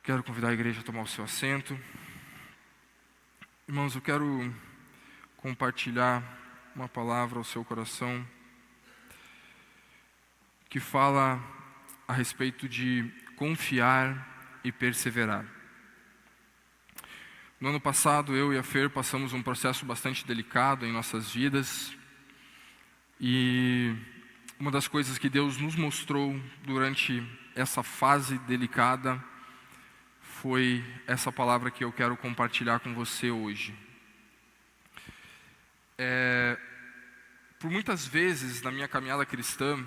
Quero convidar a igreja a tomar o seu assento. Irmãos, eu quero compartilhar uma palavra ao seu coração que fala a respeito de confiar e perseverar. No ano passado, eu e a Fer passamos um processo bastante delicado em nossas vidas. E uma das coisas que Deus nos mostrou durante essa fase delicada foi essa palavra que eu quero compartilhar com você hoje. Por muitas vezes na minha caminhada cristã,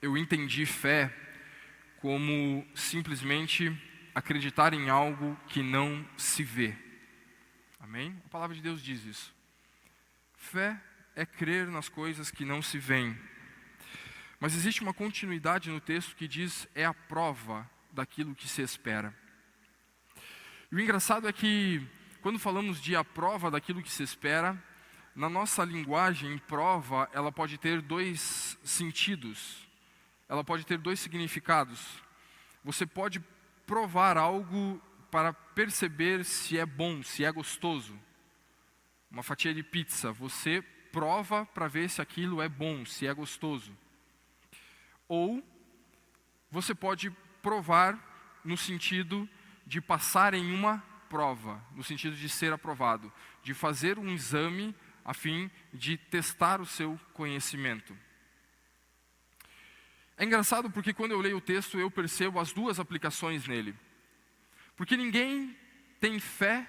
eu entendi fé como simplesmente acreditar em algo que não se vê. Amém? A palavra de Deus diz isso. Fé é crer nas coisas que não se veem. Mas existe uma continuidade no texto que diz é a prova daquilo que se espera. E o engraçado é que quando falamos de a prova daquilo que se espera, na nossa linguagem, prova, ela pode ter dois sentidos. Ela pode ter dois significados. Você pode provar algo para perceber se é bom, se é gostoso. Uma fatia de pizza, você prova para ver se aquilo é bom, se é gostoso. Ou você pode provar no sentido de passar em uma prova, no sentido de ser aprovado, de fazer um exame a fim de testar o seu conhecimento. É engraçado porque quando eu leio o texto eu percebo as duas aplicações nele. Porque ninguém tem fé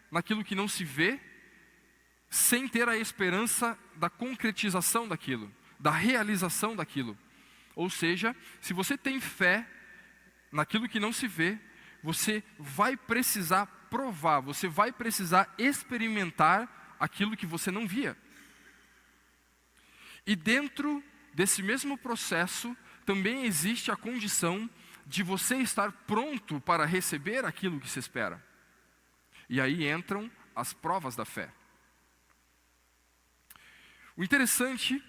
naquilo que não se vê, sem ter a esperança da concretização daquilo, da realização daquilo. Ou seja, se você tem fé naquilo que não se vê, você vai precisar provar, você vai precisar experimentar aquilo que você não via. E dentro desse mesmo processo, também existe a condição de você estar pronto para receber aquilo que se espera. E aí entram as provas da fé. O interessante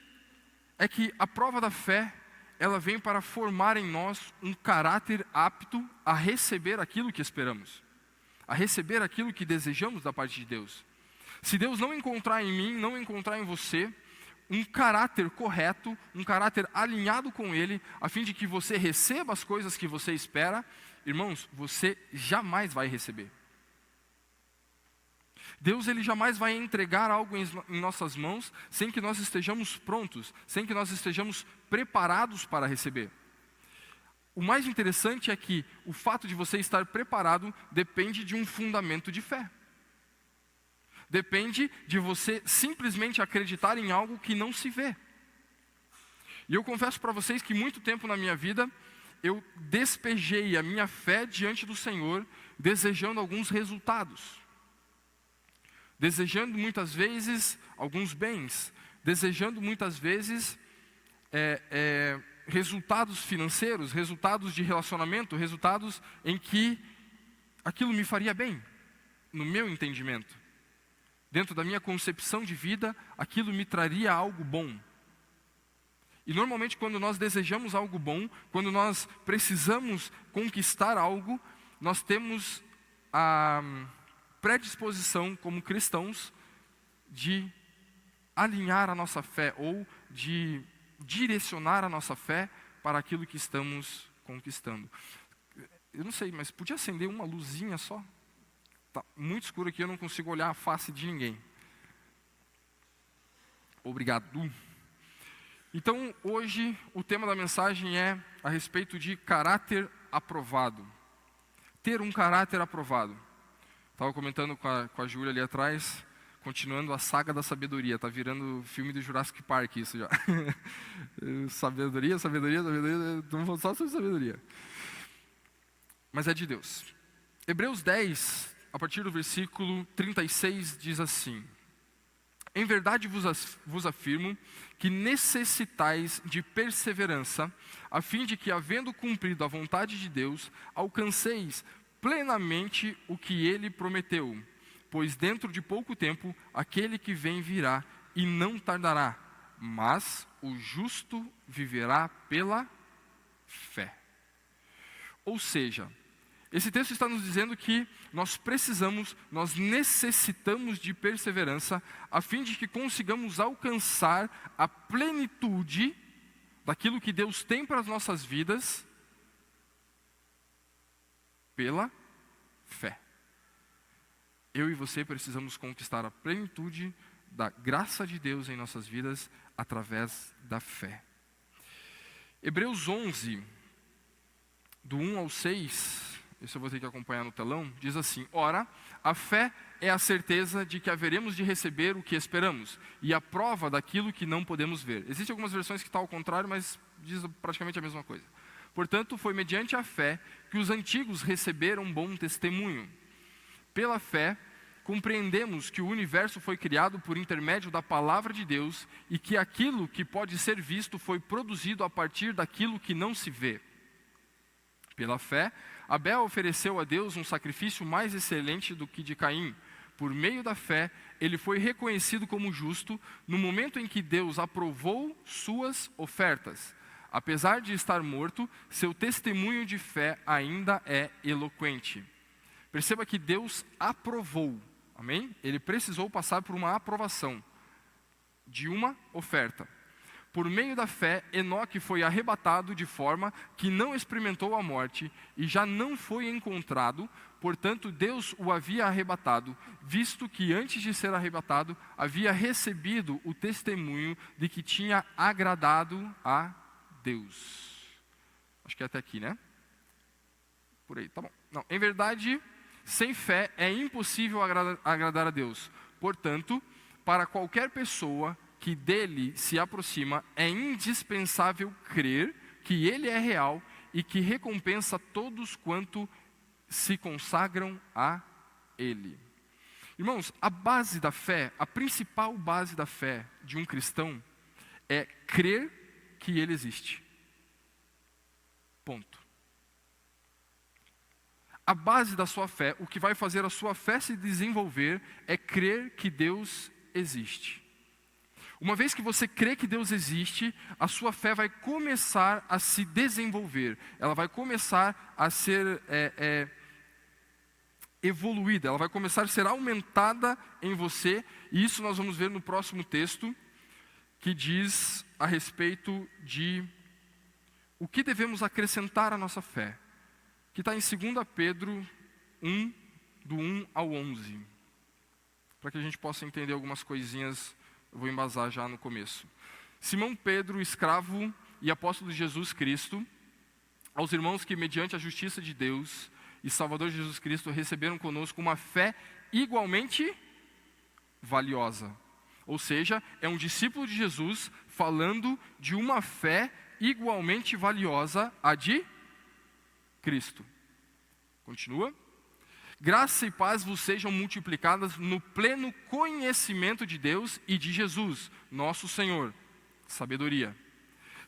é que a prova da fé, ela vem para formar em nós um caráter apto a receber aquilo que esperamos, a receber aquilo que desejamos da parte de Deus. Se Deus não encontrar em mim, não encontrar em você, um caráter correto, um caráter alinhado com Ele, a fim de que você receba as coisas que você espera, irmãos, você jamais vai receber. Deus, Ele jamais vai entregar algo em nossas mãos sem que nós estejamos prontos, sem que nós estejamos preparados para receber. O mais interessante é que o fato de você estar preparado depende de um fundamento de fé. Depende de você simplesmente acreditar em algo que não se vê. E eu confesso para vocês que muito tempo na minha vida, eu despejei a minha fé diante do Senhor, desejando alguns resultados. Desejando muitas vezes alguns bens, desejando muitas vezes resultados financeiros, resultados de relacionamento, resultados em que aquilo me faria bem, no meu entendimento. Dentro da minha concepção de vida, aquilo me traria algo bom. E normalmente quando nós desejamos algo bom, quando nós precisamos conquistar algo, nós temos a predisposição como cristãos de alinhar a nossa fé ou de direcionar a nossa fé para aquilo que estamos conquistando. Eu não sei, mas podia acender uma luzinha só? Tá muito escuro aqui, eu não consigo olhar a face de ninguém. Obrigado. Então, hoje, o tema da mensagem é a respeito de caráter aprovado. Ter um caráter aprovado. Estava comentando com a Júlia ali atrás, continuando a saga da sabedoria. Está virando filme do Jurassic Park isso já. Sabedoria, vamos só sobre sabedoria. Mas é de Deus. Hebreus 10, a partir do versículo 36, diz assim: Em verdade vos afirmo que necessitais de perseverança, a fim de que, havendo cumprido a vontade de Deus, alcanceis plenamente o que Ele prometeu. Pois dentro de pouco tempo, aquele que vem virá e não tardará, mas o justo viverá pela fé. Ou seja, Esse texto está nos dizendo que nós necessitamos de perseverança a fim de que consigamos alcançar a plenitude daquilo que Deus tem para as nossas vidas pela fé. Eu e você precisamos conquistar a plenitude da graça de Deus em nossas vidas através da fé. Hebreus 11, do 1 ao 6, isso eu vou ter que acompanhar no telão, diz assim: Ora, a fé é a certeza de que haveremos de receber o que esperamos, e a prova daquilo que não podemos ver. Existem algumas versões que estão ao contrário, mas diz praticamente a mesma coisa. Portanto, foi mediante a fé que os antigos receberam bom testemunho. Pela fé, compreendemos que o universo foi criado por intermédio da palavra de Deus e que aquilo que pode ser visto foi produzido a partir daquilo que não se vê. Pela fé, Abel ofereceu a Deus um sacrifício mais excelente do que de Caim. Por meio da fé, ele foi reconhecido como justo no momento em que Deus aprovou suas ofertas. Apesar de estar morto, seu testemunho de fé ainda é eloquente. Perceba que Deus aprovou, amém? Ele precisou passar por uma aprovação de uma oferta. Por meio da fé, Enoque foi arrebatado de forma que não experimentou a morte e já não foi encontrado, portanto Deus o havia arrebatado, visto que antes de ser arrebatado, havia recebido o testemunho de que tinha agradado a Deus. Acho que é até aqui, né? Por aí, tá bom. Não, em verdade, sem fé é impossível agradar a Deus. Portanto, para qualquer pessoa que dele se aproxima, é indispensável crer que ele é real e que recompensa todos quanto se consagram a ele. Irmãos, a base da fé, a principal base da fé de um cristão é crer que ele existe. Ponto. A base da sua fé, o que vai fazer a sua fé se desenvolver é crer que Deus existe. Uma vez que você crê que Deus existe, a sua fé vai começar a se desenvolver. Ela vai começar a ser evoluída, ela vai começar a ser aumentada em você. E isso nós vamos ver no próximo texto, que diz a respeito de o que devemos acrescentar à nossa fé. Que está em 2 Pedro 1, do 1 ao 11. Para que a gente possa entender algumas coisinhas. Eu vou embasar já no começo. Simão Pedro, escravo e apóstolo de Jesus Cristo, aos irmãos que, mediante a justiça de Deus e Salvador Jesus Cristo, receberam conosco uma fé igualmente valiosa. Ou seja, é um discípulo de Jesus falando de uma fé igualmente valiosa à de Cristo. Continua. Graça e paz vos sejam multiplicadas no pleno conhecimento de Deus e de Jesus, nosso Senhor. Sabedoria.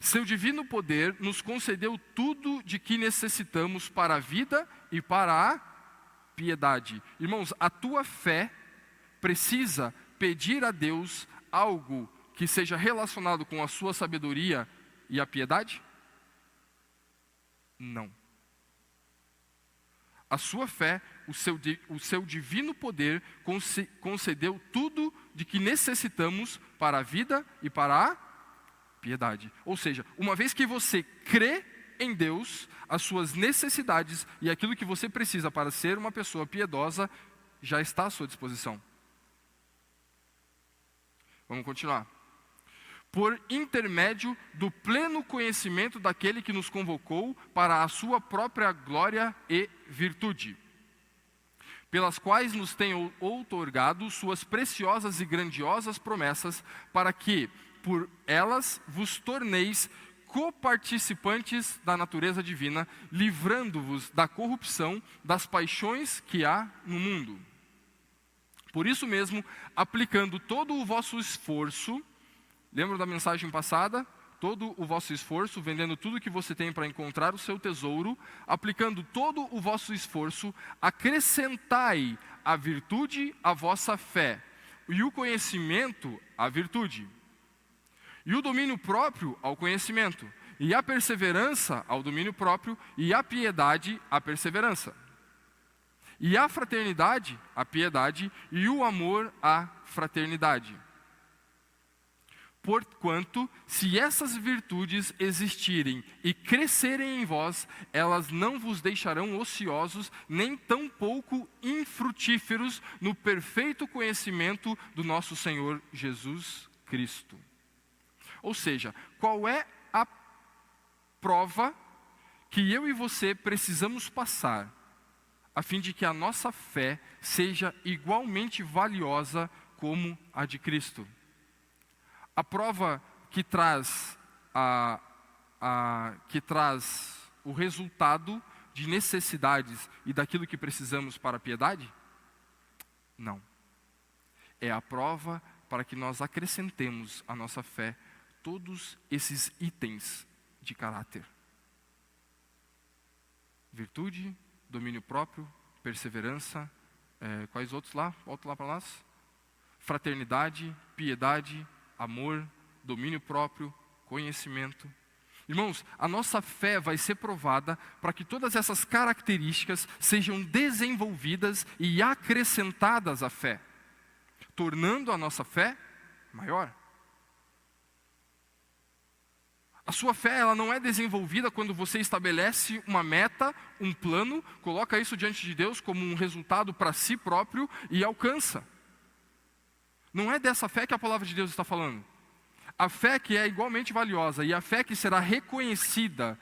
Seu divino poder nos concedeu tudo de que necessitamos para a vida e para a piedade. Irmãos, a tua fé precisa pedir a Deus algo que seja relacionado com a sua sabedoria e a piedade? Não. A sua fé, o seu divino poder concedeu tudo de que necessitamos para a vida e para a piedade. Ou seja, uma vez que você crê em Deus, as suas necessidades e aquilo que você precisa para ser uma pessoa piedosa já está à sua disposição. Vamos continuar. Por intermédio do pleno conhecimento daquele que nos convocou para a sua própria glória e virtude, pelas quais nos tem outorgado suas preciosas e grandiosas promessas, para que, por elas, vos torneis coparticipantes da natureza divina, livrando-vos da corrupção das paixões que há no mundo. Por isso mesmo, aplicando todo o vosso esforço, lembra da mensagem passada? Todo o vosso esforço, vendendo tudo que você tem para encontrar o seu tesouro, aplicando todo o vosso esforço, acrescentai a virtude à vossa fé, e o conhecimento à virtude, e o domínio próprio ao conhecimento, e a perseverança ao domínio próprio, e a piedade à perseverança. E a fraternidade, a piedade, e o amor, a fraternidade. Porquanto, se essas virtudes existirem e crescerem em vós, elas não vos deixarão ociosos, nem tampouco infrutíferos no perfeito conhecimento do nosso Senhor Jesus Cristo. Ou seja, qual é a prova que eu e você precisamos passar, a fim de que a nossa fé seja igualmente valiosa como a de Cristo? A prova que traz o resultado de necessidades e daquilo que precisamos para a piedade? Não. É a prova para que nós acrescentemos à nossa fé todos esses itens de caráter: virtude, domínio próprio, perseverança, quais outros lá? Volta lá para nós. Fraternidade, piedade, amor, domínio próprio, conhecimento. Irmãos, a nossa fé vai ser provada para que todas essas características sejam desenvolvidas e acrescentadas à fé, tornando a nossa fé maior. A sua fé, ela não é desenvolvida quando você estabelece uma meta, um plano, coloca isso diante de Deus como um resultado para si próprio e alcança. Não é dessa fé que a palavra de Deus está falando. A fé que é igualmente valiosa e a fé que será reconhecida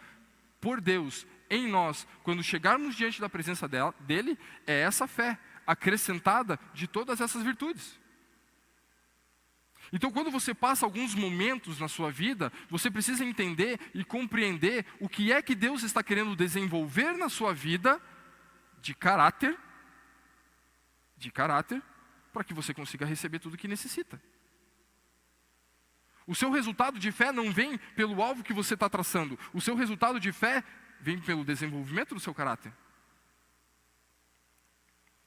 por Deus em nós, quando chegarmos diante da presença dele, é essa fé, acrescentada de todas essas virtudes. Então, quando você passa alguns momentos na sua vida, você precisa entender e compreender o que é que Deus está querendo desenvolver na sua vida de caráter, para que você consiga receber tudo o que necessita. O seu resultado de fé não vem pelo alvo que você está traçando. O seu resultado de fé vem pelo desenvolvimento do seu caráter,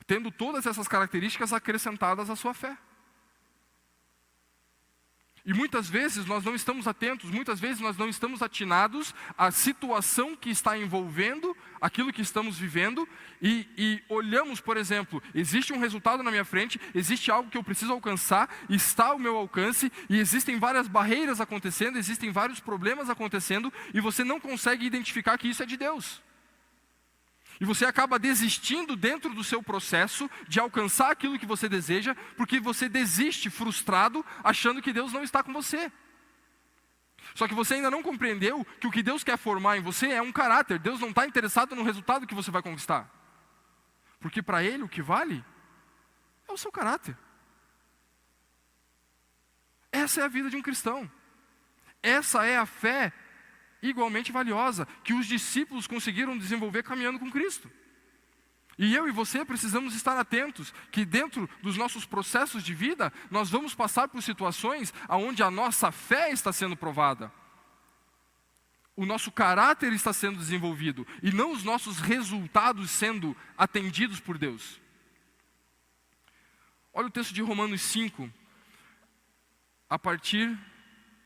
tendo todas essas características acrescentadas à sua fé. E muitas vezes nós não estamos atentos, muitas vezes nós não estamos atinados à situação que está envolvendo aquilo que estamos vivendo e olhamos, por exemplo, existe um resultado na minha frente, existe algo que eu preciso alcançar, está ao meu alcance e existem várias barreiras acontecendo, existem vários problemas acontecendo e você não consegue identificar que isso é de Deus. E você acaba desistindo dentro do seu processo de alcançar aquilo que você deseja, porque você desiste frustrado, achando que Deus não está com você. Só que você ainda não compreendeu que o que Deus quer formar em você é um caráter. Deus não está interessado no resultado que você vai conquistar. Porque para Ele o que vale é o seu caráter. Essa é a vida de um cristão. Essa é a fé igualmente valiosa, que os discípulos conseguiram desenvolver caminhando com Cristo. E eu e você precisamos estar atentos, que dentro dos nossos processos de vida, nós vamos passar por situações onde a nossa fé está sendo provada. O nosso caráter está sendo desenvolvido, e não os nossos resultados sendo atendidos por Deus. Olha o texto de Romanos 5, a partir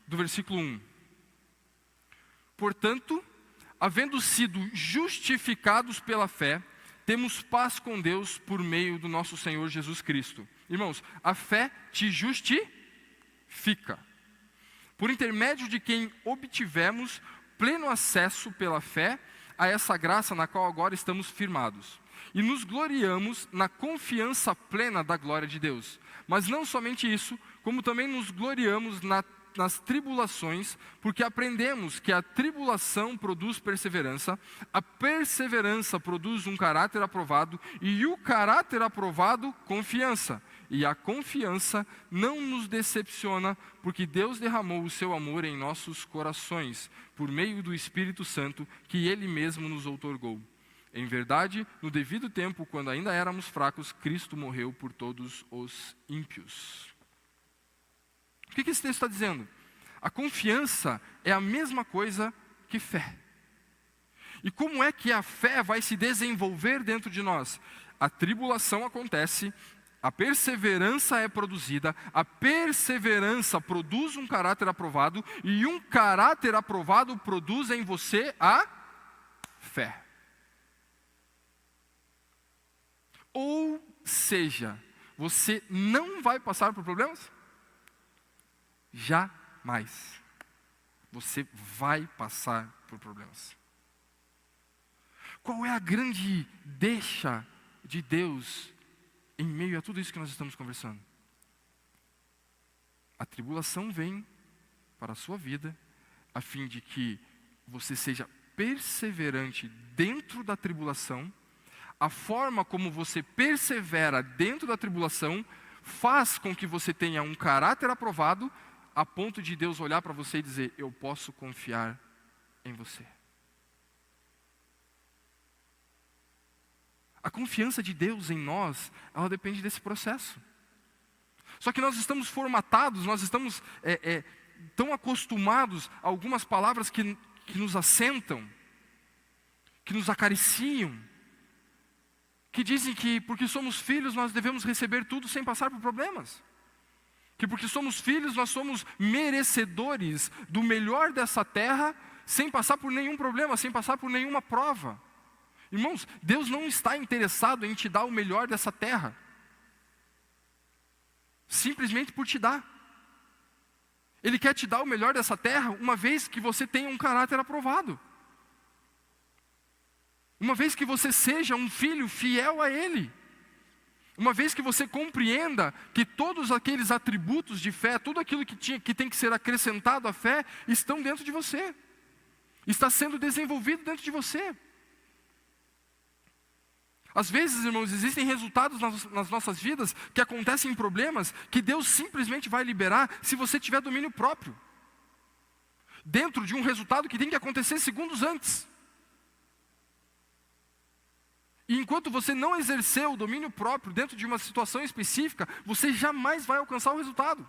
do versículo 1. Portanto, havendo sido justificados pela fé, temos paz com Deus por meio do nosso Senhor Jesus Cristo. Irmãos, a fé te justifica, por intermédio de quem obtivemos pleno acesso pela fé a essa graça na qual agora estamos firmados. E nos gloriamos na confiança plena da glória de Deus. Mas não somente isso, como também nos gloriamos nas tribulações, porque aprendemos que a tribulação produz perseverança, a perseverança produz um caráter aprovado, e o caráter aprovado, confiança. E a confiança não nos decepciona, porque Deus derramou o seu amor em nossos corações, por meio do Espírito Santo, que Ele mesmo nos outorgou. Em verdade, no devido tempo, quando ainda éramos fracos, Cristo morreu por todos os ímpios. O que esse texto está dizendo? A confiança é a mesma coisa que fé. E como é que a fé vai se desenvolver dentro de nós? A tribulação acontece, a perseverança é produzida, a perseverança produz um caráter aprovado, e um caráter aprovado produz em você a fé. seja, você não vai passar por problemas? Jamais. Você vai passar por problemas. Qual é a grande deixa de Deus em meio a tudo isso que nós estamos conversando? A tribulação vem para a sua vida, a fim de que você seja perseverante dentro da tribulação. A forma como você persevera dentro da tribulação faz com que você tenha um caráter aprovado, a ponto de Deus olhar para você e dizer: eu posso confiar em você. A confiança de Deus em nós, ela depende desse processo. Só que nós estamos formatados, nós estamos tão acostumados a algumas palavras que nos assentam, que nos acariciam, que dizem que porque somos filhos nós devemos receber tudo sem passar por problemas. Que porque somos filhos nós somos merecedores do melhor dessa terra sem passar por nenhum problema, sem passar por nenhuma prova. Irmãos, Deus não está interessado em te dar o melhor dessa terra, simplesmente por te dar. Ele quer te dar o melhor dessa terra uma vez que você tenha um caráter aprovado. Uma vez que você seja um filho fiel a Ele. Uma vez que você compreenda que todos aqueles atributos de fé, tudo aquilo que tem que ser acrescentado à fé, estão dentro de você. Está sendo desenvolvido dentro de você. Às vezes, irmãos, existem resultados nas nossas vidas que acontecem em problemas que Deus simplesmente vai liberar se você tiver domínio próprio. Dentro de um resultado que tem que acontecer segundos antes. E enquanto você não exercer o domínio próprio dentro de uma situação específica, você jamais vai alcançar o resultado.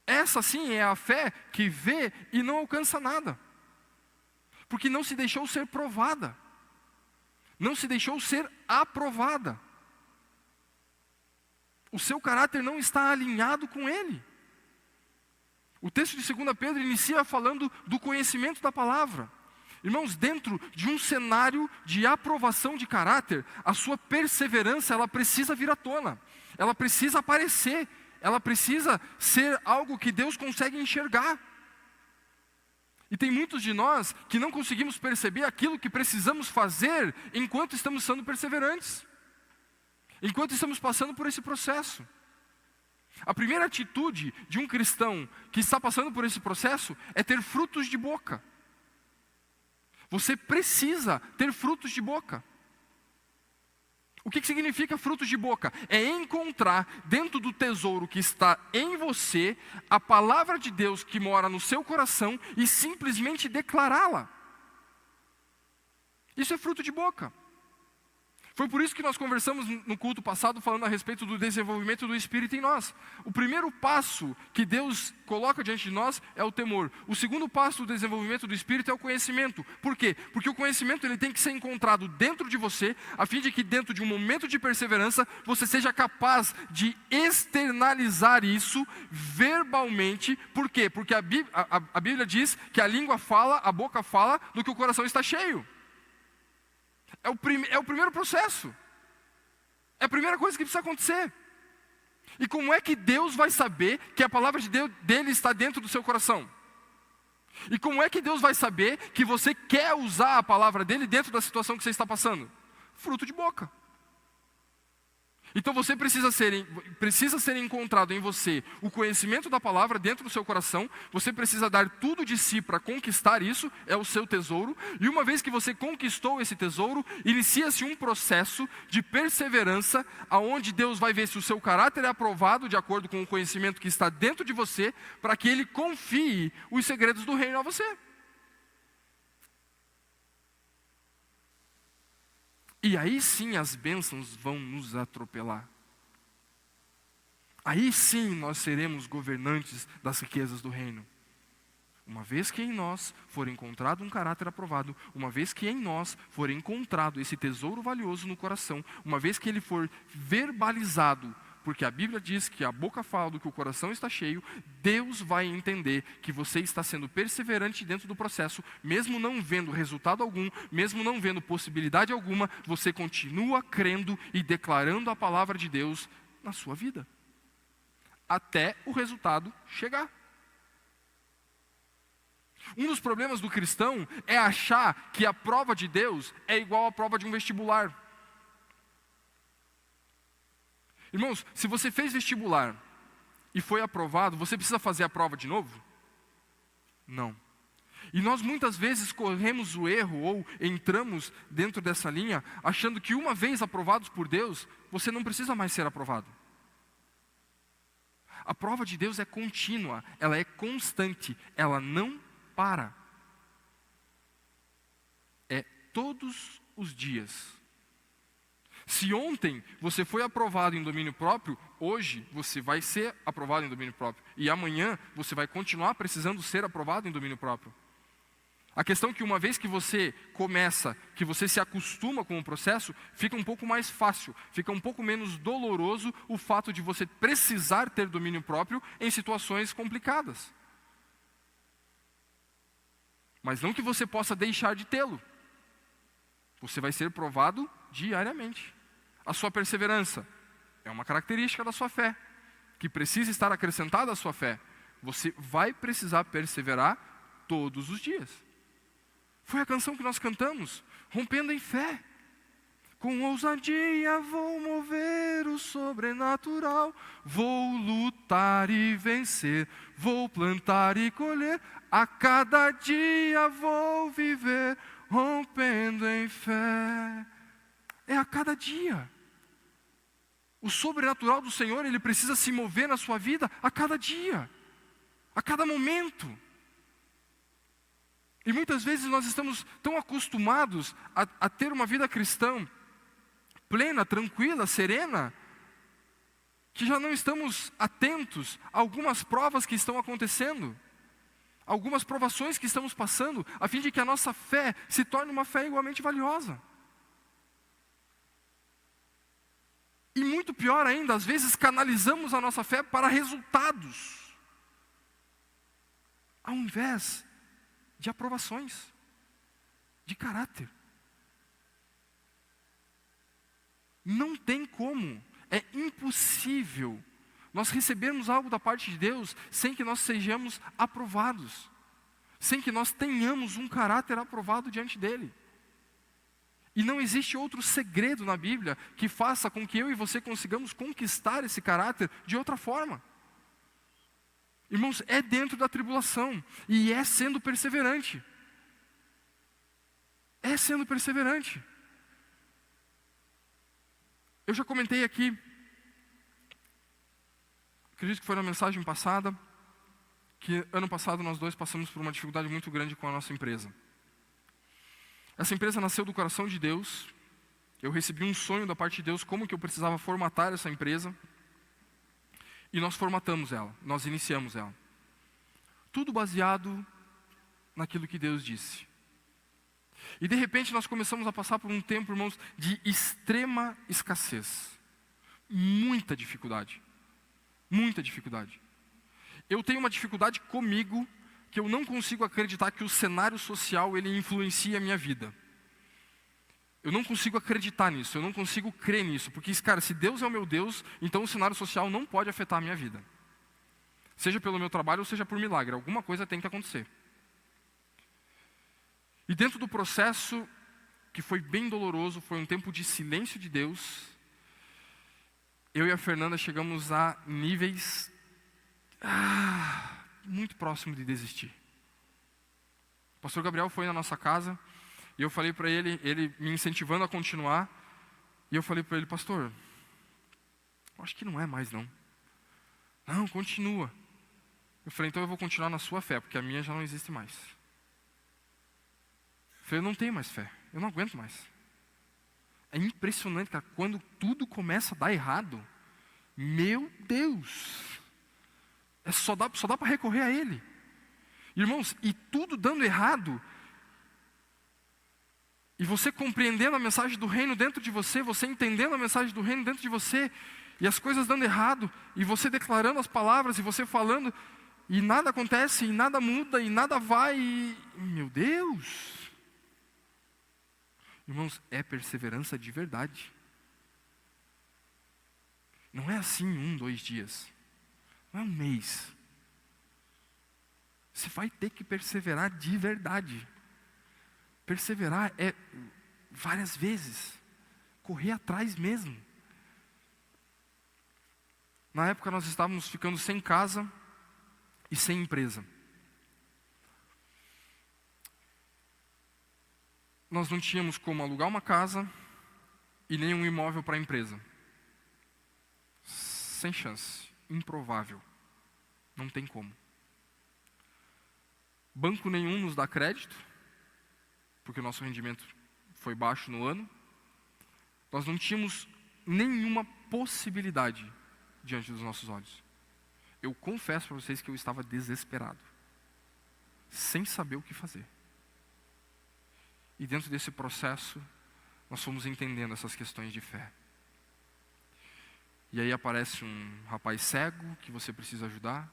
Essa sim é a fé que vê e não alcança nada. Porque não se deixou ser provada. Não se deixou ser aprovada. O seu caráter não está alinhado com Ele. O texto de 2 Pedro inicia falando do conhecimento da palavra. Irmãos, dentro de um cenário de aprovação de caráter, a sua perseverança, ela precisa vir à tona. Ela precisa aparecer. Ela precisa ser algo que Deus consegue enxergar. E tem muitos de nós que não conseguimos perceber aquilo que precisamos fazer enquanto estamos sendo perseverantes. Enquanto estamos passando por esse processo. A primeira atitude de um cristão que está passando por esse processo é ter frutos de boca. Você precisa ter frutos de boca. O que significa frutos de boca? É encontrar dentro do tesouro que está em você a palavra de Deus que mora no seu coração e simplesmente declará-la. Isso é fruto de boca. Foi por isso que nós conversamos no culto passado falando a respeito do desenvolvimento do Espírito em nós. O primeiro passo que Deus coloca diante de nós é o temor. O segundo passo do desenvolvimento do Espírito é o conhecimento. Por quê? Porque o conhecimento ele tem que ser encontrado dentro de você, a fim de que dentro de um momento de perseverança, você seja capaz de externalizar isso verbalmente. Por quê? Porque a Bíblia diz que a língua fala, a boca fala do que o coração está cheio. É o primeiro processo. É a primeira coisa que precisa acontecer. E como é que Deus vai saber que a palavra de Deus, dele está dentro do seu coração? E como é que Deus vai saber que você quer usar a palavra dele dentro da situação que você está passando? Fruto de boca. Então você precisa ser encontrado em você o conhecimento da palavra dentro do seu coração. Você precisa dar tudo de si para conquistar isso, é o seu tesouro. E uma vez que você conquistou esse tesouro, inicia-se um processo de perseverança, aonde Deus vai ver se o seu caráter é aprovado de acordo com o conhecimento que está dentro de você, para que Ele confie os segredos do reino a você. E aí sim as bênçãos vão nos atropelar. Aí sim nós seremos governantes das riquezas do reino. Uma vez que em nós for encontrado um caráter aprovado, uma vez que em nós for encontrado esse tesouro valioso no coração, uma vez que ele for verbalizado porque a Bíblia diz que a boca fala do que o coração está cheio, Deus vai entender que você está sendo perseverante dentro do processo, mesmo não vendo resultado algum, mesmo não vendo possibilidade alguma, você continua crendo e declarando a palavra de Deus na sua vida, até o resultado chegar. Um dos problemas do cristão é achar que a prova de Deus é igual à prova de um vestibular. Irmãos, se você fez vestibular e foi aprovado, você precisa fazer a prova de novo? Não. E nós muitas vezes corremos o erro ou entramos dentro dessa linha achando que uma vez aprovados por Deus, você não precisa mais ser aprovado. A prova de Deus é contínua, ela é constante, ela não para. É todos os dias. Se ontem você foi aprovado em domínio próprio, hoje você vai ser aprovado em domínio próprio. E amanhã você vai continuar precisando ser aprovado em domínio próprio. A questão é que uma vez que você começa, que você se acostuma com o processo, fica um pouco mais fácil, fica um pouco menos doloroso o fato de você precisar ter domínio próprio em situações complicadas. Mas não que você possa deixar de tê-lo. Você vai ser provado diariamente. A sua perseverança é uma característica da sua fé, que precisa estar acrescentada à sua fé. Você vai precisar perseverar todos os dias. Foi a canção que nós cantamos, rompendo em fé. Com ousadia vou mover o sobrenatural, vou lutar e vencer, vou plantar e colher, a cada dia vou viver, rompendo em fé. É a cada dia. O sobrenatural do Senhor, Ele precisa se mover na sua vida a cada dia, a cada momento. E muitas vezes nós estamos tão acostumados a ter uma vida cristã plena, tranquila, serena, que já não estamos atentos a algumas provas que estão acontecendo, algumas provações que estamos passando, a fim de que a nossa fé se torne uma fé igualmente valiosa. E muito pior ainda, às vezes canalizamos a nossa fé para resultados, ao invés de aprovações, de caráter. Não tem como, é impossível nós recebermos algo da parte de Deus sem que nós sejamos aprovados, sem que nós tenhamos um caráter aprovado diante dEle. E não existe outro segredo na Bíblia que faça com que eu e você consigamos conquistar esse caráter de outra forma. Irmãos, é dentro da tribulação e é sendo perseverante. É sendo perseverante. Eu já comentei aqui, acredito que foi na mensagem passada, que ano passado nós dois passamos por uma dificuldade muito grande com a nossa empresa. Essa empresa nasceu do coração de Deus. Eu recebi um sonho da parte de Deus, como que eu precisava formatar essa empresa. E nós formatamos ela, nós iniciamos ela. Tudo baseado naquilo que Deus disse. E de repente nós começamos a passar por um tempo, irmãos, de extrema escassez. Muita dificuldade. Muita dificuldade. Eu tenho uma dificuldade comigo, que eu não consigo acreditar que o cenário social ele influencia a minha vida. Eu não consigo acreditar nisso, eu não consigo crer nisso, porque, cara, se Deus é o meu Deus, então o cenário social não pode afetar a minha vida. Seja pelo meu trabalho ou seja por milagre, alguma coisa tem que acontecer. E dentro do processo, que foi bem doloroso, foi um tempo de silêncio de Deus, eu e a Fernanda chegamos a níveis muito próximos de desistir. O pastor Gabriel foi na nossa casa, e eu falei para ele me incentivando a continuar, e eu falei para ele, pastor, eu acho que não é mais não. Não, continua. Eu falei, então eu vou continuar na sua fé, porque a minha já não existe mais. Eu falei, eu não tenho mais fé, eu não aguento mais. É impressionante, cara, quando tudo começa a dar errado, meu Deus, só dá para recorrer a Ele. Irmãos, e tudo dando errado, e você compreendendo a mensagem do reino dentro de você, você entendendo a mensagem do reino dentro de você, E as coisas dando errado, e você declarando as palavras, e você falando, e nada acontece, e nada muda, e nada vai, e... Meu Deus! Irmãos, é perseverança de verdade. Não é assim 1, 2 dias. Não é um mês. Você vai ter que perseverar de verdade. Perseverar é várias vezes. Correr atrás mesmo. Na época nós estávamos ficando sem casa e sem empresa. Nós não tínhamos como alugar uma casa e nem um imóvel para a empresa. Sem chance. Improvável. Não tem como. Banco nenhum nos dá crédito, porque o nosso rendimento foi baixo no ano. Nós não tínhamos nenhuma possibilidade diante dos nossos olhos. Eu confesso para vocês que eu estava desesperado, sem saber o que fazer. E dentro desse processo, nós fomos entendendo essas questões de fé. E aí aparece um rapaz cego que você precisa ajudar.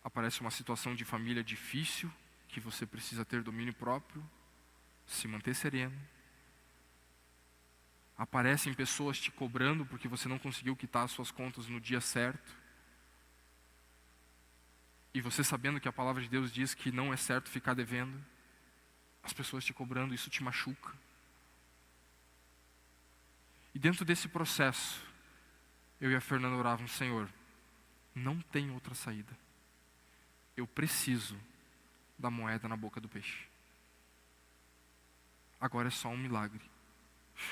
Aparece uma situação de família difícil que você precisa ter domínio próprio, se manter sereno. Aparecem pessoas te cobrando porque você não conseguiu quitar as suas contas no dia certo. E você sabendo que a palavra de Deus diz que não é certo ficar devendo. As pessoas te cobrando, isso te machuca. E dentro desse processo, eu e a Fernanda oravam: Senhor, não tem outra saída. Eu preciso da moeda na boca do peixe. Agora é só um milagre.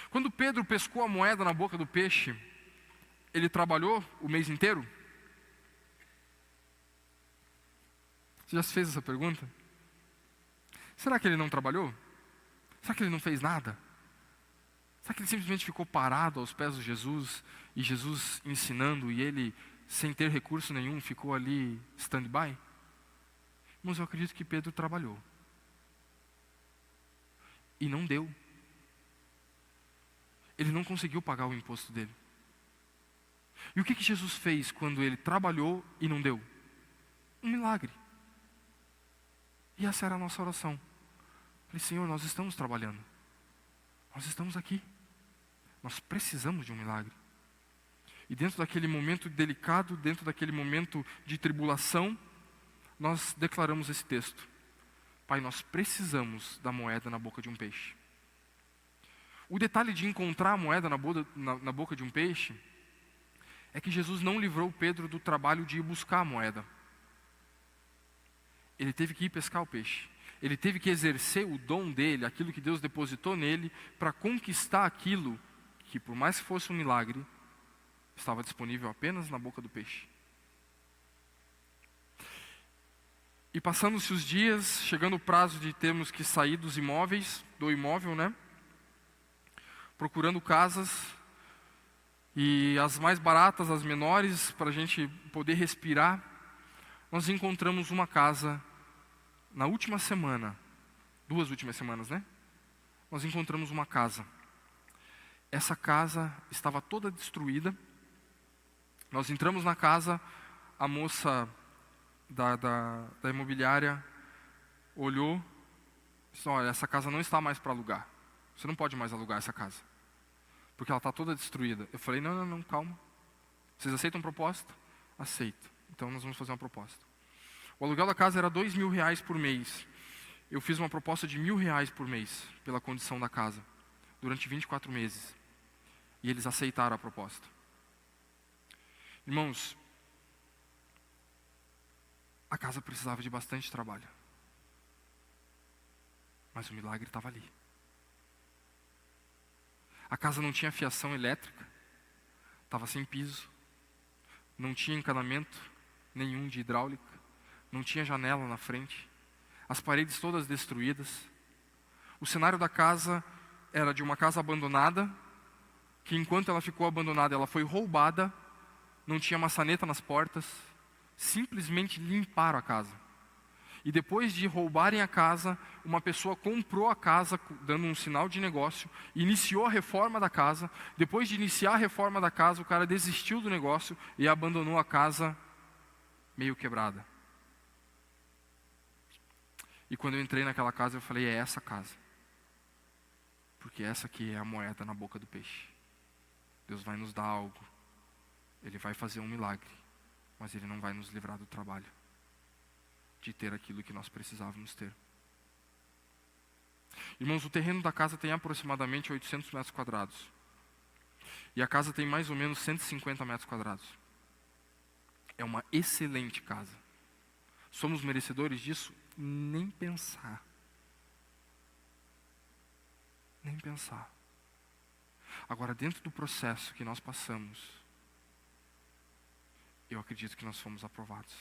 Quando Pedro pescou a moeda na boca do peixe, ele trabalhou o mês inteiro? Você já se fez essa pergunta? Será que ele não trabalhou? Será que ele não fez nada? Será que ele simplesmente ficou parado aos pés de Jesus, e Jesus ensinando, e ele, sem ter recurso nenhum, ficou ali stand-by? Mas eu acredito que Pedro trabalhou. E não deu. Ele não conseguiu pagar o imposto dele. E o que Jesus fez quando ele trabalhou e não deu? Um milagre. E essa era a nossa oração. Falei: Senhor, nós estamos trabalhando. Nós estamos aqui. Nós precisamos de um milagre. E dentro daquele momento delicado, dentro daquele momento de tribulação, nós declaramos esse texto: Pai, nós precisamos da moeda na boca de um peixe. O detalhe de encontrar a moeda na boca de um peixe é que Jesus não livrou Pedro do trabalho de ir buscar a moeda. Ele teve que ir pescar o peixe. Ele teve que exercer o dom dele, aquilo que Deus depositou nele, para conquistar aquilo que, por mais que fosse um milagre, estava disponível apenas na boca do peixe. E passando-se os dias, chegando o prazo de termos que sair dos imóveis, do imóvel, né? Procurando casas, e as mais baratas, as menores, para a gente poder respirar, nós encontramos uma casa na última semana, 2 últimas semanas, né? Nós encontramos uma casa. Essa casa estava toda destruída. Nós entramos na casa, a moça da imobiliária olhou e disse: olha, essa casa não está mais para alugar. Você não pode mais alugar essa casa, porque ela está toda destruída. Eu falei: não, calma. Vocês aceitam proposta? Aceito. Então nós vamos fazer uma proposta. O aluguel da casa era R$2.000 por mês. Eu fiz uma proposta de R$1.000 por mês, pela condição da casa, durante 24 meses. E eles aceitaram a proposta. Irmãos, a casa precisava de bastante trabalho. Mas o milagre estava ali. A casa não tinha fiação elétrica, estava sem piso, não tinha encanamento nenhum de hidráulica, não tinha janela na frente, as paredes todas destruídas. O cenário da casa era de uma casa abandonada, que enquanto ela ficou abandonada, ela foi roubada, não tinha maçaneta nas portas, simplesmente limparam a casa. E depois de roubarem a casa, uma pessoa comprou a casa, dando um sinal de negócio, iniciou a reforma da casa. Depois de iniciar a reforma da casa, o cara desistiu do negócio e abandonou a casa meio quebrada. E quando eu entrei naquela casa, eu falei, é essa casa. Porque essa aqui é a moeda na boca do peixe. Deus vai nos dar algo. Ele vai fazer um milagre. Mas Ele não vai nos livrar do trabalho de ter aquilo que nós precisávamos ter. Irmãos, o terreno da casa tem aproximadamente 800 metros quadrados. E a casa tem mais ou menos 150 metros quadrados. É uma excelente casa. Somos merecedores disso? Nem pensar. Nem pensar. Agora, dentro do processo que nós passamos, eu acredito que nós fomos aprovados.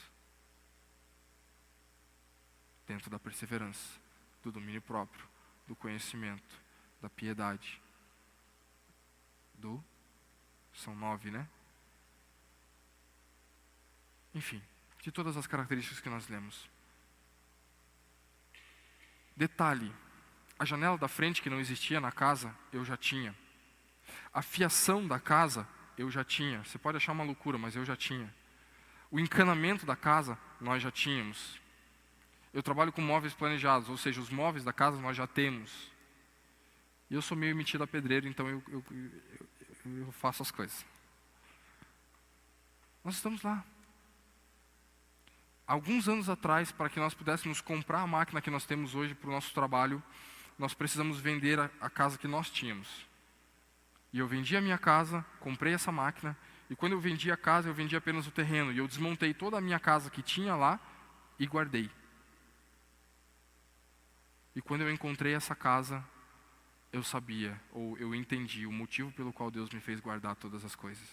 Dentro da perseverança, do domínio próprio, do conhecimento, da piedade. São 9, né? Enfim, de todas as características que nós lemos. Detalhe, a janela da frente que não existia na casa, eu já tinha. A fiação da casa, eu já tinha. Você pode achar uma loucura, mas eu já tinha. O encanamento da casa, nós já tínhamos. Eu trabalho com móveis planejados, ou seja, os móveis da casa nós já temos. E eu sou meio metido a pedreiro, então eu faço as coisas. Nós estamos lá. Alguns anos atrás, para que nós pudéssemos comprar a máquina que nós temos hoje para o nosso trabalho, nós precisamos vender a casa que nós tínhamos. E eu vendi a minha casa, comprei essa máquina, e quando eu vendi a casa, eu vendi apenas o terreno. E eu desmontei toda a minha casa que tinha lá e guardei. E quando eu encontrei essa casa, eu sabia, ou eu entendi o motivo pelo qual Deus me fez guardar todas as coisas.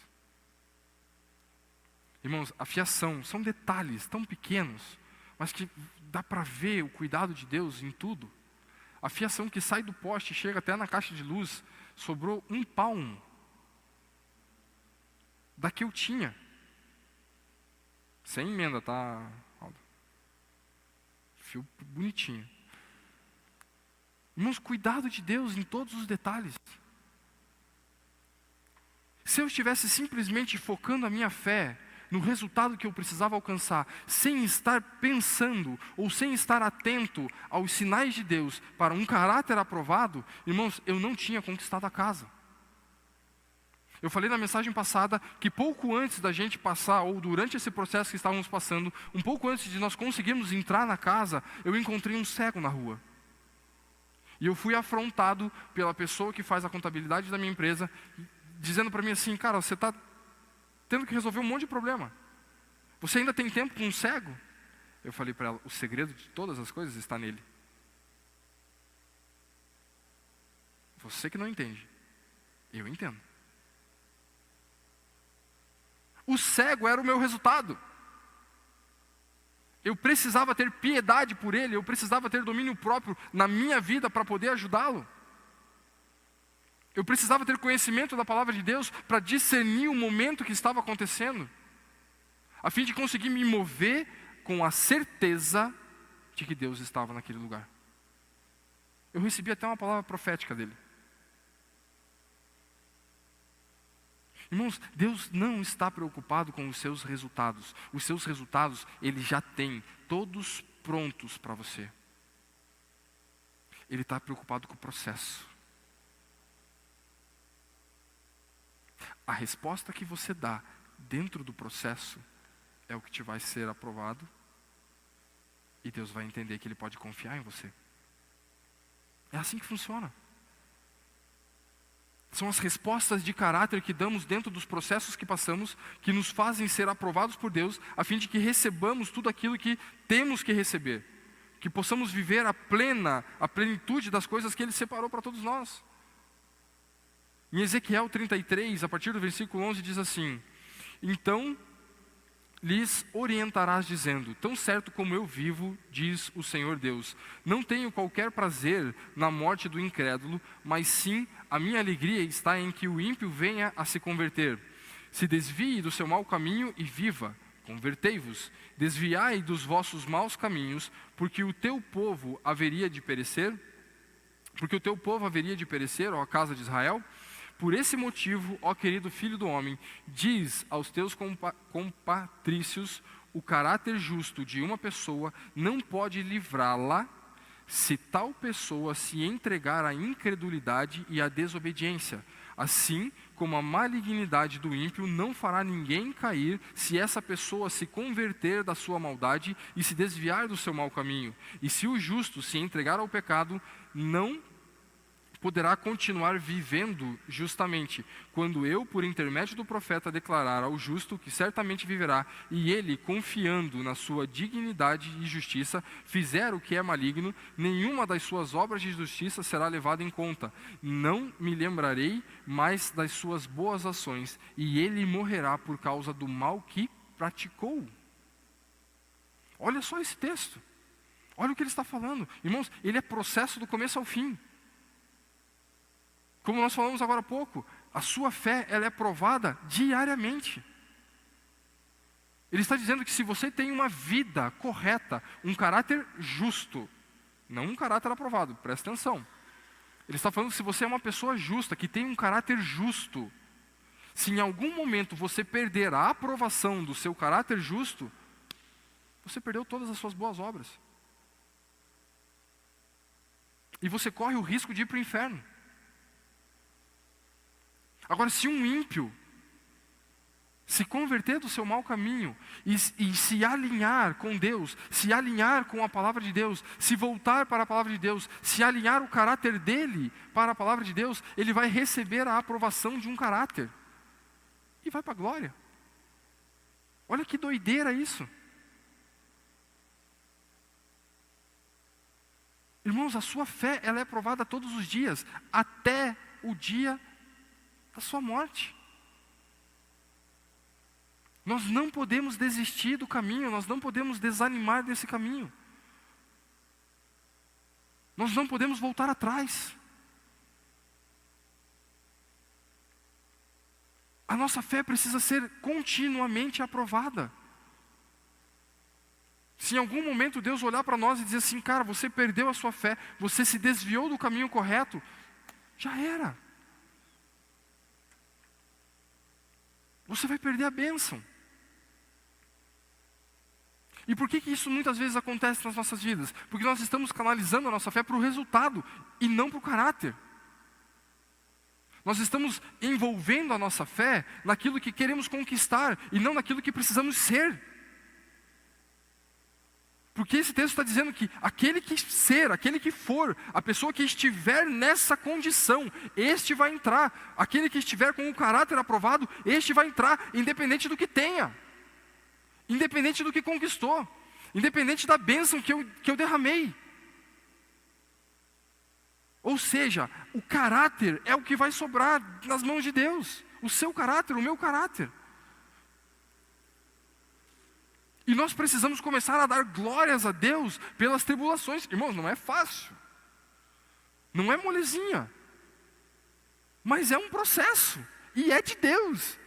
Irmãos, a fiação são detalhes tão pequenos, mas que dá para ver o cuidado de Deus em tudo. A fiação que sai do poste e chega até na caixa de luz, sobrou 1 palmo da que eu tinha. Sem emenda, tá? Fio bonitinho. Irmãos, cuidado de Deus em todos os detalhes. Se eu estivesse simplesmente focando a minha fé no resultado que eu precisava alcançar, sem estar pensando ou sem estar atento aos sinais de Deus para um caráter aprovado, irmãos, eu não tinha conquistado a casa. Eu falei na mensagem passada que pouco antes da gente passar, ou durante esse processo que estávamos passando, um pouco antes de nós conseguirmos entrar na casa, eu encontrei um cego na rua. E eu fui afrontado pela pessoa que faz a contabilidade da minha empresa, dizendo para mim assim, cara, você está tendo que resolver um monte de problema. Você ainda tem tempo com um cego? Eu falei para ela, o segredo de todas as coisas está nele. Você que não entende. Eu entendo. O cego era o meu resultado. Eu precisava ter piedade por ele, eu precisava ter domínio próprio na minha vida para poder ajudá-lo. Eu precisava ter conhecimento da palavra de Deus para discernir o momento que estava acontecendo, a fim de conseguir me mover com a certeza de que Deus estava naquele lugar. Eu recebi até uma palavra profética dele. Irmãos, Deus não está preocupado com os seus resultados. Os seus resultados, Ele já tem, todos prontos para você. Ele está preocupado com o processo. A resposta que você dá dentro do processo é o que te vai ser aprovado. E Deus vai entender que Ele pode confiar em você. É assim que funciona. São as respostas de caráter que damos dentro dos processos que passamos, que nos fazem ser aprovados por Deus, a fim de que recebamos tudo aquilo que temos que receber. Que possamos viver a plenitude das coisas que Ele separou para todos nós. Em Ezequiel 33, a partir do versículo 11, diz assim, então lhes orientarás dizendo, tão certo como eu vivo, diz o Senhor Deus, não tenho qualquer prazer na morte do incrédulo, mas sim a minha alegria está em que o ímpio venha a se converter, se desvie do seu mau caminho e viva, convertei-vos, desviai dos vossos maus caminhos, porque o teu povo haveria de perecer, ó casa de Israel. Por esse motivo, ó querido filho do homem, diz aos teus compatrícios, o caráter justo de uma pessoa não pode livrá-la se tal pessoa se entregar à incredulidade e à desobediência. Assim como a malignidade do ímpio não fará ninguém cair se essa pessoa se converter da sua maldade e se desviar do seu mau caminho. E se o justo se entregar ao pecado, não poderá continuar vivendo justamente, quando eu, por intermédio do profeta, declarar ao justo que certamente viverá, e ele, confiando na sua dignidade e justiça, fizer o que é maligno, nenhuma das suas obras de justiça será levada em conta. Não me lembrarei mais das suas boas ações, e ele morrerá por causa do mal que praticou. Olha só esse texto. Olha o que ele está falando. Irmãos, ele é processo do começo ao fim. Como nós falamos agora há pouco, a sua fé ela é provada diariamente. Ele está dizendo que se você tem uma vida correta, um caráter justo, não um caráter aprovado, presta atenção. Ele está falando que se você é uma pessoa justa, que tem um caráter justo, se em algum momento você perder a aprovação do seu caráter justo, você perdeu todas as suas boas obras. E você corre o risco de ir para o inferno. Agora, se um ímpio se converter do seu mau caminho e se alinhar com Deus, se alinhar com a palavra de Deus, se voltar para a palavra de Deus, se alinhar o caráter dele para a palavra de Deus, ele vai receber a aprovação de um caráter e vai para a glória. Olha que doideira isso. Irmãos, a sua fé ela é provada todos os dias, até o dia da sua morte. Nós não podemos desistir do caminho, nós não podemos desanimar desse caminho. Nós não podemos voltar atrás. A nossa fé precisa ser continuamente aprovada. Se em algum momento Deus olhar para nós e dizer assim, cara, você perdeu a sua fé, você se desviou do caminho correto, já era. Você vai perder a bênção. E por que isso muitas vezes acontece nas nossas vidas? Porque nós estamos canalizando a nossa fé para o resultado e não para o caráter. Nós estamos envolvendo a nossa fé naquilo que queremos conquistar e não naquilo que precisamos ser. Porque esse texto está dizendo que aquele que for, a pessoa que estiver nessa condição, este vai entrar. Aquele que estiver com o caráter aprovado, este vai entrar, independente do que tenha, independente do que conquistou, independente da bênção que eu derramei. Ou seja, o caráter é o que vai sobrar nas mãos de Deus. O seu caráter, o meu caráter. E nós precisamos começar a dar glórias a Deus pelas tribulações. Irmãos, não é fácil. Não é molezinha. Mas é um processo. E é de Deus.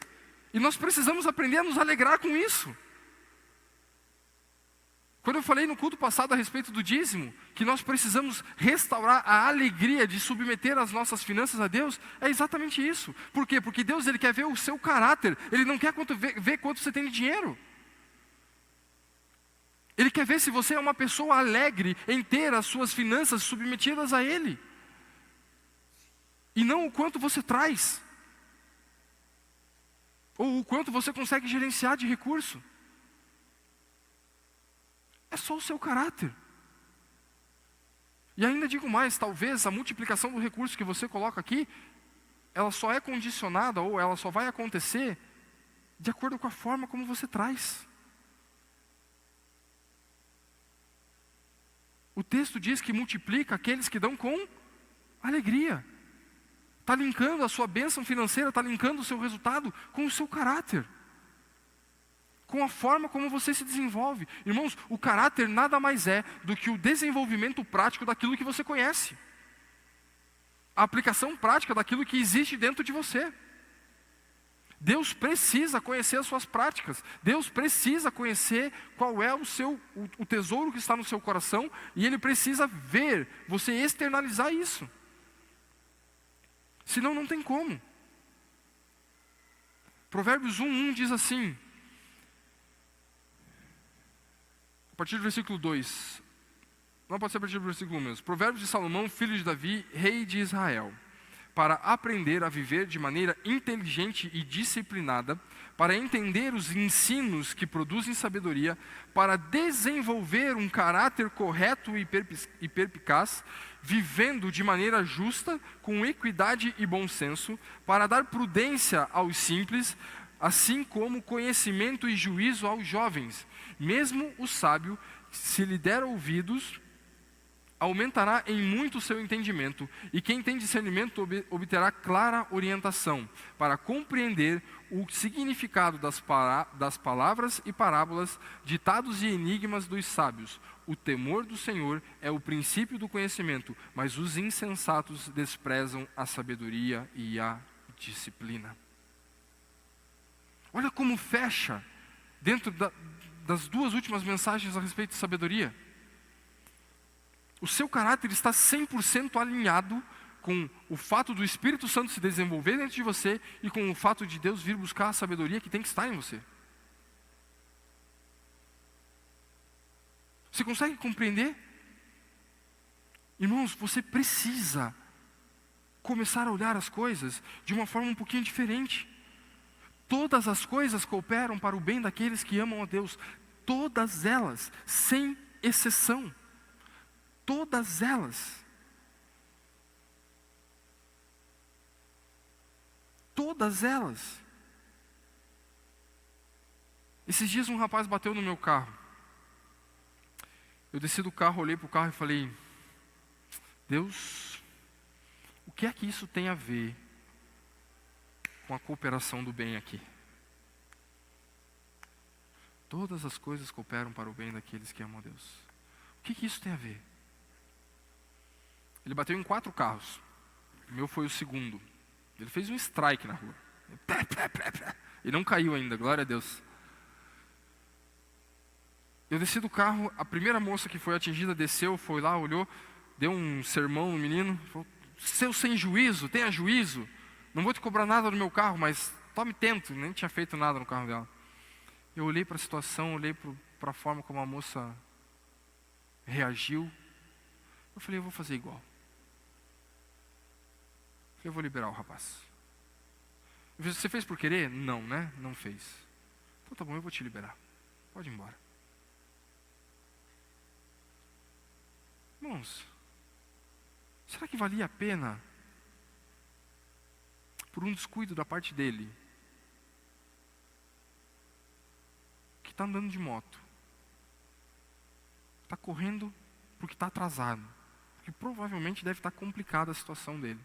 E nós precisamos aprender a nos alegrar com isso. Quando eu falei no culto passado a respeito do dízimo, que nós precisamos restaurar a alegria de submeter as nossas finanças a Deus, é exatamente isso. Por quê? Porque Deus ele quer ver o seu caráter. Ele não quer ver quanto você tem de dinheiro. Ele quer ver se você é uma pessoa alegre em ter as suas finanças submetidas a Ele. E não o quanto você traz. Ou o quanto você consegue gerenciar de recurso. É só o seu caráter. E ainda digo mais, talvez a multiplicação do recurso que você coloca aqui, ela só é condicionada ou ela só vai acontecer de acordo com a forma como você traz. O texto diz que multiplica aqueles que dão com alegria. Está linkando a sua bênção financeira, está linkando o seu resultado com o seu caráter. Com a forma como você se desenvolve. Irmãos, o caráter nada mais é do que o desenvolvimento prático daquilo que você conhece. A aplicação prática daquilo que existe dentro de você. Deus precisa conhecer as suas práticas. Deus precisa conhecer qual é o tesouro que está no seu coração, e Ele precisa ver você externalizar isso. Senão não tem como. Provérbios 1:1 diz assim, a partir do versículo 2, não pode ser a partir do versículo 1 mesmo. Provérbios de Salomão, filho de Davi, rei de Israel, para aprender a viver de maneira inteligente e disciplinada, para entender os ensinos que produzem sabedoria, para desenvolver um caráter correto e perspicaz, vivendo de maneira justa, com equidade e bom senso, para dar prudência aos simples, assim como conhecimento e juízo aos jovens. Mesmo o sábio, se lhe der ouvidos, aumentará em muito o seu entendimento, e quem tem discernimento obterá clara orientação, para compreender o significado das palavras e parábolas, ditados e enigmas dos sábios. O temor do Senhor é o princípio do conhecimento, mas os insensatos desprezam a sabedoria e a disciplina. Olha como fecha dentro das duas últimas mensagens a respeito de sabedoria. O seu caráter está 100% alinhado com o fato do Espírito Santo se desenvolver dentro de você e com o fato de Deus vir buscar a sabedoria que tem que estar em você. Você consegue compreender? Irmãos, você precisa começar a olhar as coisas de uma forma um pouquinho diferente. Todas as coisas cooperam para o bem daqueles que amam a Deus. Todas elas, sem exceção. Todas elas. Todas elas. Esses dias um rapaz bateu no meu carro. Eu desci do carro, olhei para o carro e falei, Deus, o que é que isso tem a ver com a cooperação do bem aqui? Todas as coisas cooperam para o bem daqueles que amam a Deus. O que isso tem a ver? Ele bateu em 4 carros. O meu foi o segundo. Ele fez um strike na rua. E não caiu ainda, glória a Deus. Eu desci do carro, a primeira moça que foi atingida desceu, foi lá, olhou, deu um sermão no menino, falou, seu sem juízo, tenha juízo, não vou te cobrar nada do meu carro, mas tome tento, nem tinha feito nada no carro dela. Eu olhei para a situação, olhei para a forma como a moça reagiu, eu falei, eu vou fazer igual. Eu vou liberar o rapaz. Você fez por querer? Não, né? Não fez. Então tá bom, eu vou te liberar. Pode ir embora. Irmãos, será que valia a pena, por um descuido da parte dele, que está andando de moto, está correndo porque está atrasado, porque provavelmente deve estar complicada a situação dele,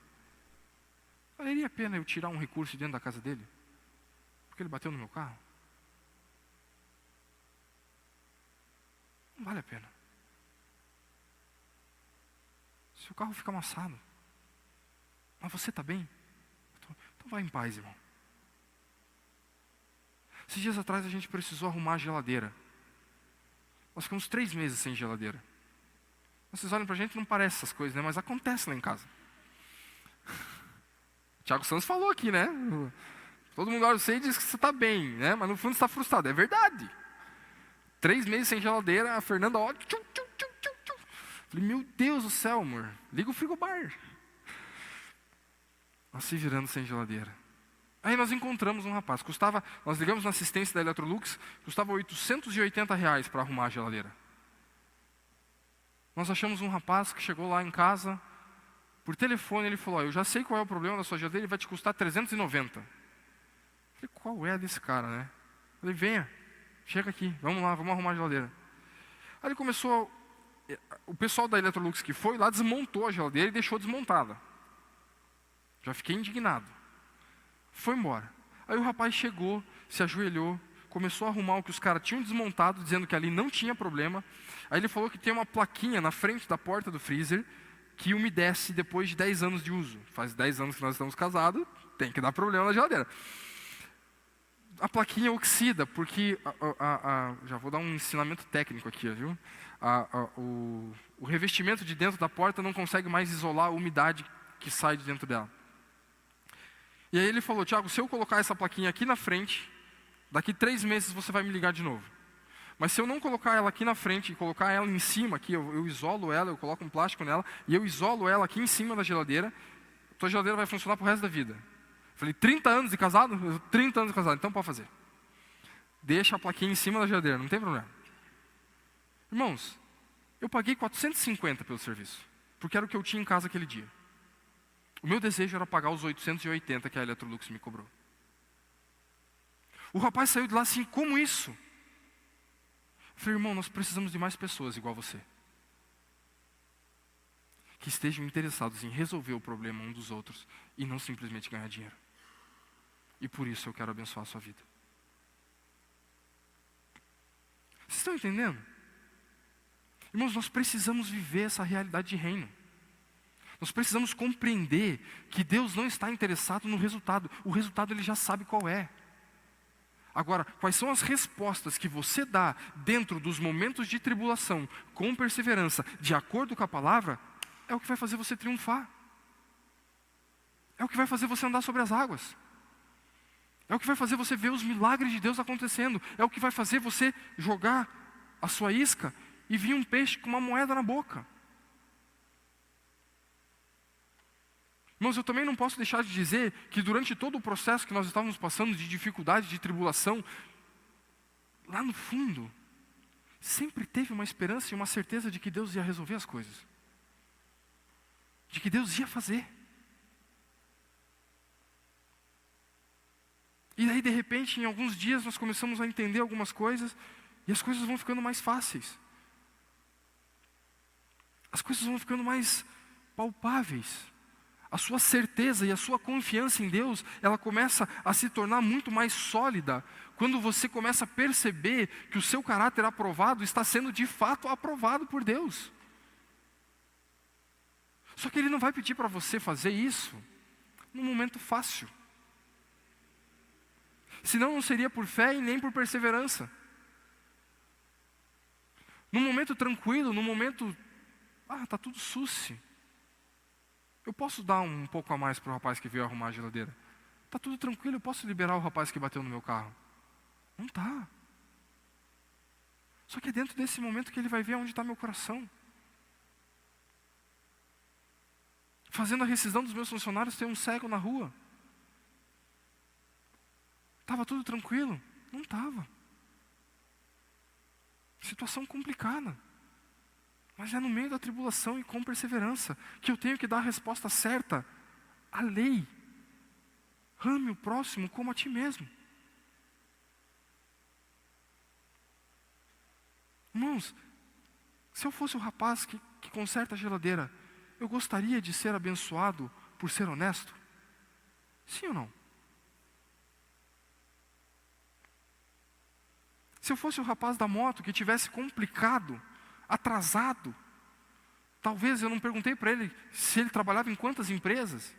valeria a pena eu tirar um recurso dentro da casa dele? Porque ele bateu no meu carro? Não vale a pena. Se o carro fica amassado, mas você está bem? Então vai em paz, irmão. Esses dias atrás a gente precisou arrumar a geladeira. Nós ficamos 3 meses sem geladeira. Vocês olham para a gente, não parece essas coisas, né? Mas acontece lá em casa. O Thiago Santos falou aqui, né? Todo mundo olha você e diz que você está bem, né? Mas no fundo você está frustrado. É verdade. 3 meses sem geladeira, a Fernanda olha. Falei, meu Deus do céu, amor, liga o frigobar. Nós se virando sem geladeira. Aí nós encontramos um rapaz, nós ligamos na assistência da Electrolux, custava R$880 para arrumar a geladeira. Nós achamos um rapaz que chegou lá em casa, por telefone ele falou, eu já sei qual é o problema da sua geladeira, ele vai te custar 390. Falei, qual é desse cara, né? Falei, venha, chega aqui, vamos lá, vamos arrumar a geladeira. Aí ele começou, o pessoal da Electrolux que foi lá desmontou a geladeira e deixou desmontada. Já fiquei indignado. Foi embora. Aí o rapaz chegou, se ajoelhou, começou a arrumar o que os caras tinham desmontado, dizendo que ali não tinha problema. Aí ele falou que tem uma plaquinha na frente da porta do freezer que umedece depois de 10 anos de uso. Faz 10 anos que nós estamos casados, tem que dar problema na geladeira. a plaquinha oxida, porque já vou dar um ensinamento técnico aqui, viu? O revestimento de dentro da porta não consegue mais isolar a umidade que sai de dentro dela. E aí ele falou: Tiago, se eu colocar essa plaquinha aqui na frente, daqui 3 meses você vai me ligar de novo. Mas se eu não colocar ela aqui na frente e colocar ela em cima aqui, eu isolo ela, eu coloco um plástico nela, e eu isolo ela aqui em cima da geladeira, tua geladeira vai funcionar pro resto da vida. Falei, 30 anos de casado? 30 anos de casado, então pode fazer. Deixa a plaquinha em cima da geladeira, não tem problema. Irmãos, eu paguei 450 pelo serviço, porque era o que eu tinha em casa aquele dia. O meu desejo era pagar os 880 que a Electrolux me cobrou. O rapaz saiu de lá assim, como isso? Eu falei, irmão, nós precisamos de mais pessoas igual você. Que estejam interessados em resolver o problema um dos outros e não simplesmente ganhar dinheiro. E por isso eu quero abençoar a sua vida. Vocês estão entendendo? Irmãos, nós precisamos viver essa realidade de reino. Nós precisamos compreender que Deus não está interessado no resultado. O resultado Ele já sabe qual é. Agora, quais são as respostas que você dá dentro dos momentos de tribulação, com perseverança, de acordo com a palavra, é o que vai fazer você triunfar. É o que vai fazer você andar sobre as águas. É o que vai fazer você ver os milagres de Deus acontecendo. É o que vai fazer você jogar a sua isca e vir um peixe com uma moeda na boca. Irmãos, eu também não posso deixar de dizer que durante todo o processo que nós estávamos passando de dificuldade, de tribulação, lá no fundo, sempre teve uma esperança e uma certeza de que Deus ia resolver as coisas. De que Deus ia fazer. E daí, de repente, em alguns dias, nós começamos a entender algumas coisas e as coisas vão ficando mais fáceis. As coisas vão ficando mais palpáveis. A sua certeza e a sua confiança em Deus, ela começa a se tornar muito mais sólida quando você começa a perceber que o seu caráter aprovado está sendo de fato aprovado por Deus. Só que Ele não vai pedir para você fazer isso num momento fácil. Senão não seria por fé e nem por perseverança. Num momento tranquilo, num momento, está tudo susse. Eu posso dar um pouco a mais para o rapaz que veio arrumar a geladeira. Está tudo tranquilo, eu posso liberar o rapaz que bateu no meu carro. Não está. Só que é dentro desse momento que ele vai ver onde está meu coração. Fazendo a rescisão dos meus funcionários, tem um cego na rua. Estava tudo tranquilo? Não estava. Situação complicada. Mas é no meio da tribulação e com perseverança que eu tenho que dar a resposta certa à lei. Ame o próximo como a ti mesmo. Irmãos, se eu fosse o rapaz que conserta a geladeira, eu gostaria de ser abençoado por ser honesto? Sim ou não? Se eu fosse o rapaz da moto que tivesse complicado, atrasado, talvez eu não perguntei para ele se ele trabalhava em quantas empresas.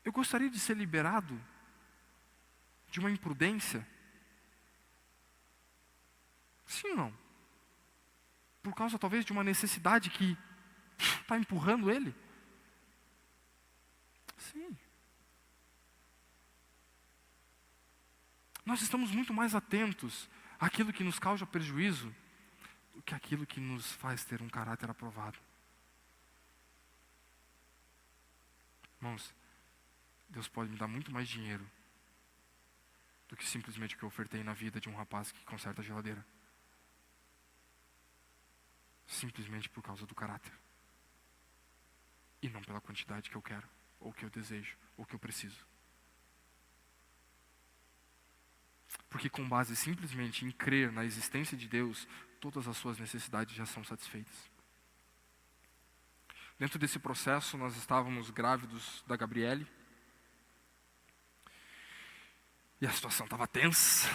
Eu gostaria de ser liberado de uma imprudência? Sim ou não? Por causa talvez de uma necessidade que está empurrando ele? Sim. Nós estamos muito mais atentos àquilo que nos causa prejuízo do que aquilo que nos faz ter um caráter aprovado. Irmãos, Deus pode me dar muito mais dinheiro do que simplesmente o que eu ofertei na vida de um rapaz que conserta a geladeira. Simplesmente por causa do caráter. E não pela quantidade que eu quero, ou que eu desejo, ou que eu preciso. Porque com base simplesmente em crer na existência de Deus, todas as suas necessidades já são satisfeitas. Dentro desse processo, nós estávamos grávidos da Gabriele. E a situação estava tensa.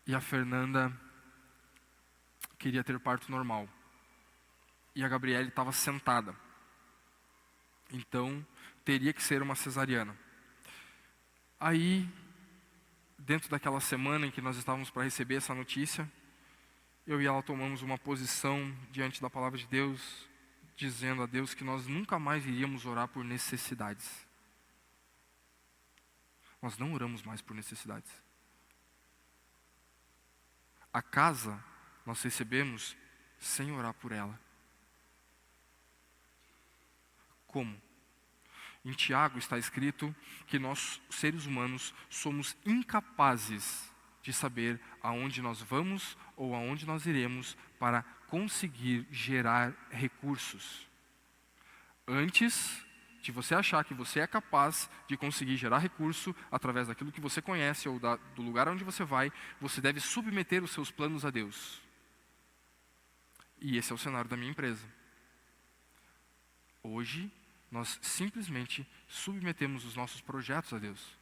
E a Fernanda queria ter parto normal. E a Gabriele estava sentada. Então, teria que ser uma cesariana. Aí, dentro daquela semana em que nós estávamos para receber essa notícia, eu e ela tomamos uma posição diante da palavra de Deus, dizendo a Deus que nós nunca mais iríamos orar por necessidades. Nós não oramos mais por necessidades. A casa nós recebemos sem orar por ela. Como? Em Tiago está escrito que nós, seres humanos, somos incapazes de saber aonde nós vamos ou aonde nós iremos para conseguir gerar recursos. Antes de você achar que você é capaz de conseguir gerar recurso através daquilo que você conhece ou do lugar onde você vai, você deve submeter os seus planos a Deus. E esse é o cenário da minha empresa. Hoje, nós simplesmente submetemos os nossos projetos a Deus.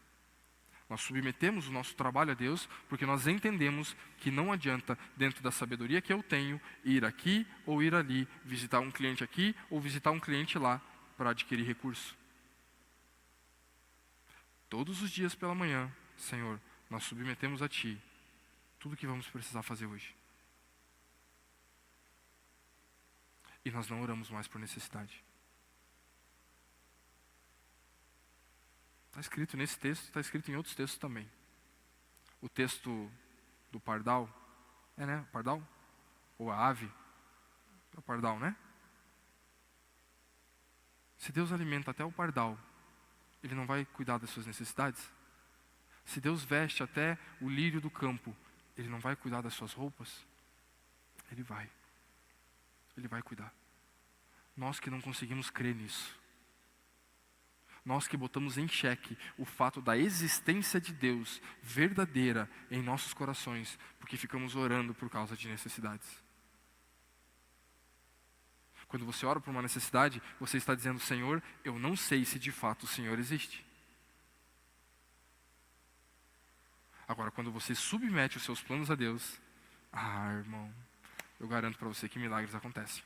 Nós submetemos o nosso trabalho a Deus porque nós entendemos que não adianta, dentro da sabedoria que eu tenho, ir aqui ou ir ali, visitar um cliente aqui ou visitar um cliente lá para adquirir recurso. Todos os dias pela manhã, Senhor, nós submetemos a Ti tudo o que vamos precisar fazer hoje. E nós não oramos mais por necessidade. Está escrito nesse texto, está escrito em outros textos também. O texto do pardal, né? Pardal? Ou a ave? É o pardal, né? Se Deus alimenta até o pardal, Ele não vai cuidar das suas necessidades? Se Deus veste até o lírio do campo, Ele não vai cuidar das suas roupas? Ele vai. Ele vai cuidar. Nós que não conseguimos crer nisso. Nós que botamos em xeque o fato da existência de Deus verdadeira em nossos corações, porque ficamos orando por causa de necessidades. Quando você ora por uma necessidade, você está dizendo, Senhor, eu não sei se de fato o Senhor existe. Agora, quando você submete os seus planos a Deus, irmão, eu garanto para você que milagres acontecem.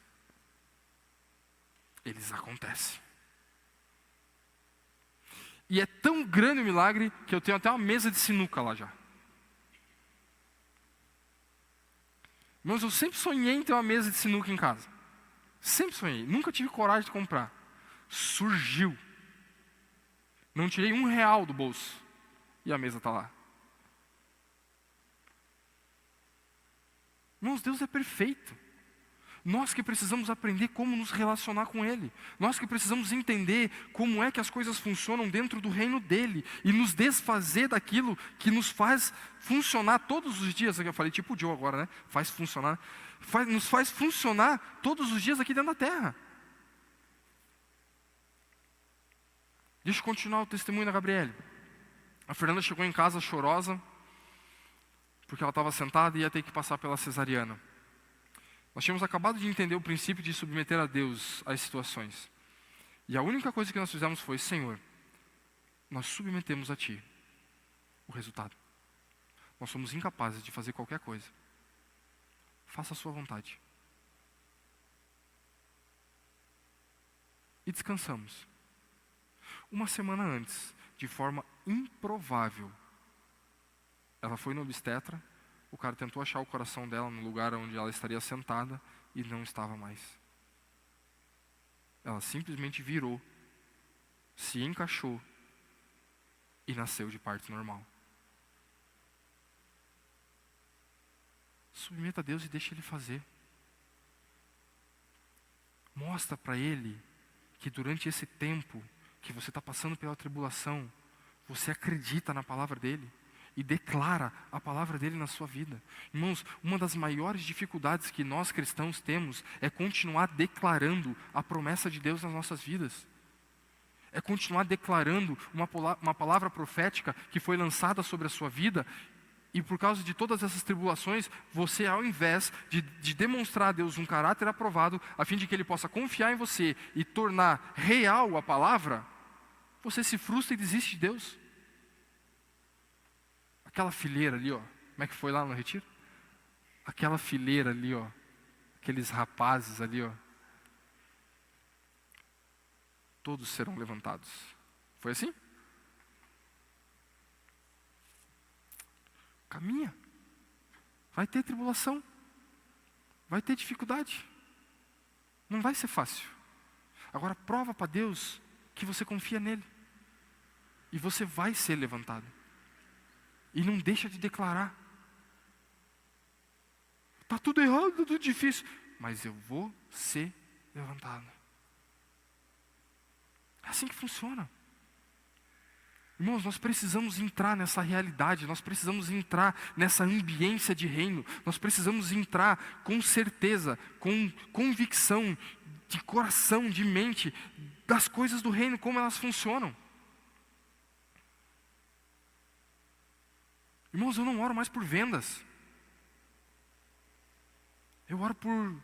Eles acontecem. E é tão grande o milagre que eu tenho até uma mesa de sinuca lá já. Irmãos, eu sempre sonhei em ter uma mesa de sinuca em casa. Sempre sonhei. Nunca tive coragem de comprar. Surgiu. Não tirei R$1 do bolso. E a mesa está lá. Irmãos, Deus é perfeito. Nós que precisamos aprender como nos relacionar com Ele. Nós que precisamos entender como é que as coisas funcionam dentro do reino dEle. E nos desfazer daquilo que nos faz funcionar todos os dias. Eu falei tipo o Joe agora, né? Faz funcionar. Nos faz funcionar todos os dias aqui dentro da terra. Deixa eu continuar o testemunho da Gabriele. A Fernanda chegou em casa chorosa, porque ela estava sentada e ia ter que passar pela cesariana. Nós tínhamos acabado de entender o princípio de submeter a Deus às situações. E a única coisa que nós fizemos foi, Senhor, nós submetemos a Ti o resultado. Nós somos incapazes de fazer qualquer coisa. Faça a Sua vontade. E descansamos. Uma semana antes, de forma improvável, ela foi no obstetra. O cara tentou achar o coração dela no lugar onde ela estaria sentada e não estava mais. Ela simplesmente virou, se encaixou e nasceu de parto normal. Submeta a Deus e deixe Ele fazer. Mostra para Ele que durante esse tempo que você está passando pela tribulação, você acredita na palavra dEle. E declara a palavra dEle na sua vida. Irmãos, uma das maiores dificuldades que nós cristãos temos é continuar declarando a promessa de Deus nas nossas vidas. É continuar declarando uma palavra profética que foi lançada sobre a sua vida. E por causa de todas essas tribulações, você, ao invés de demonstrar a Deus um caráter aprovado, a fim de que Ele possa confiar em você e tornar real a palavra, você se frustra e desiste de Deus. Aquela fileira ali, ó, como é que foi lá no retiro? Aquela fileira ali, ó, aqueles rapazes ali, ó, todos serão levantados. Foi assim? Caminha. Vai ter tribulação. Vai ter dificuldade. Não vai ser fácil. Agora prova para Deus que você confia nele. E você vai ser levantado. E não deixa de declarar. Está tudo errado, está tudo difícil. Mas eu vou ser levantado. É assim que funciona. Irmãos, nós precisamos entrar nessa realidade, nós precisamos entrar nessa ambiência de reino, nós precisamos entrar com certeza, com convicção, de coração, de mente, das coisas do reino, como elas funcionam. Irmãos, eu não oro mais por vendas. Eu oro por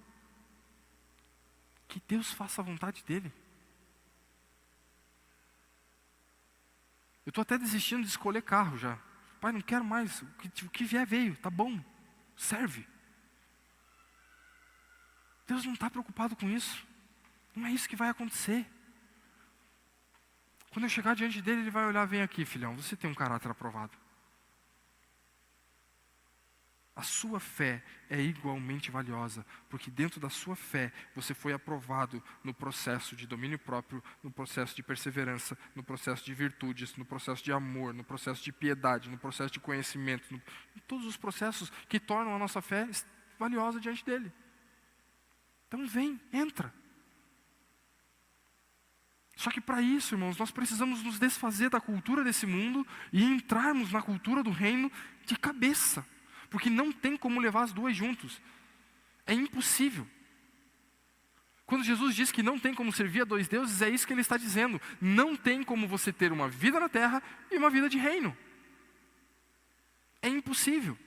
que Deus faça a vontade dEle. Eu estou até desistindo de escolher carro já. Pai, não quero mais. O que vier veio, tá bom. Serve. Deus não está preocupado com isso. Não é isso que vai acontecer. Quando eu chegar diante dele, ele vai olhar, vem aqui, filhão, você tem um caráter aprovado. A sua fé é igualmente valiosa, porque dentro da sua fé, você foi aprovado no processo de domínio próprio, no processo de perseverança, no processo de virtudes, no processo de amor, no processo de piedade, no processo de conhecimento, em todos os processos que tornam a nossa fé valiosa diante dele. Então vem, entra. Só que para isso, irmãos, nós precisamos nos desfazer da cultura desse mundo e entrarmos na cultura do reino de cabeça. Porque não tem como levar as duas juntos. É impossível. Quando Jesus diz que não tem como servir a dois deuses, é isso que ele está dizendo. Não tem como você ter uma vida na terra e uma vida de reino. É impossível.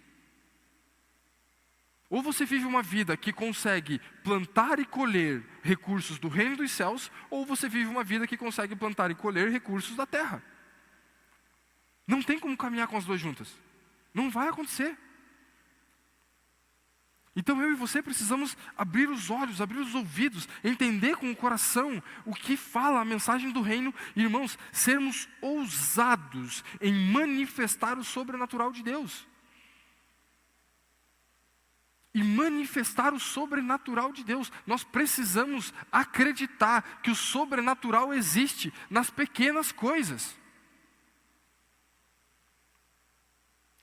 Ou você vive uma vida que consegue plantar e colher recursos do reino dos céus, ou você vive uma vida que consegue plantar e colher recursos da terra. Não tem como caminhar com as duas juntas. Não vai acontecer. Então eu e você precisamos abrir os olhos, abrir os ouvidos, entender com o coração o que fala a mensagem do reino. E, irmãos, sermos ousados em manifestar o sobrenatural de Deus. E manifestar o sobrenatural de Deus. Nós precisamos acreditar que o sobrenatural existe nas pequenas coisas.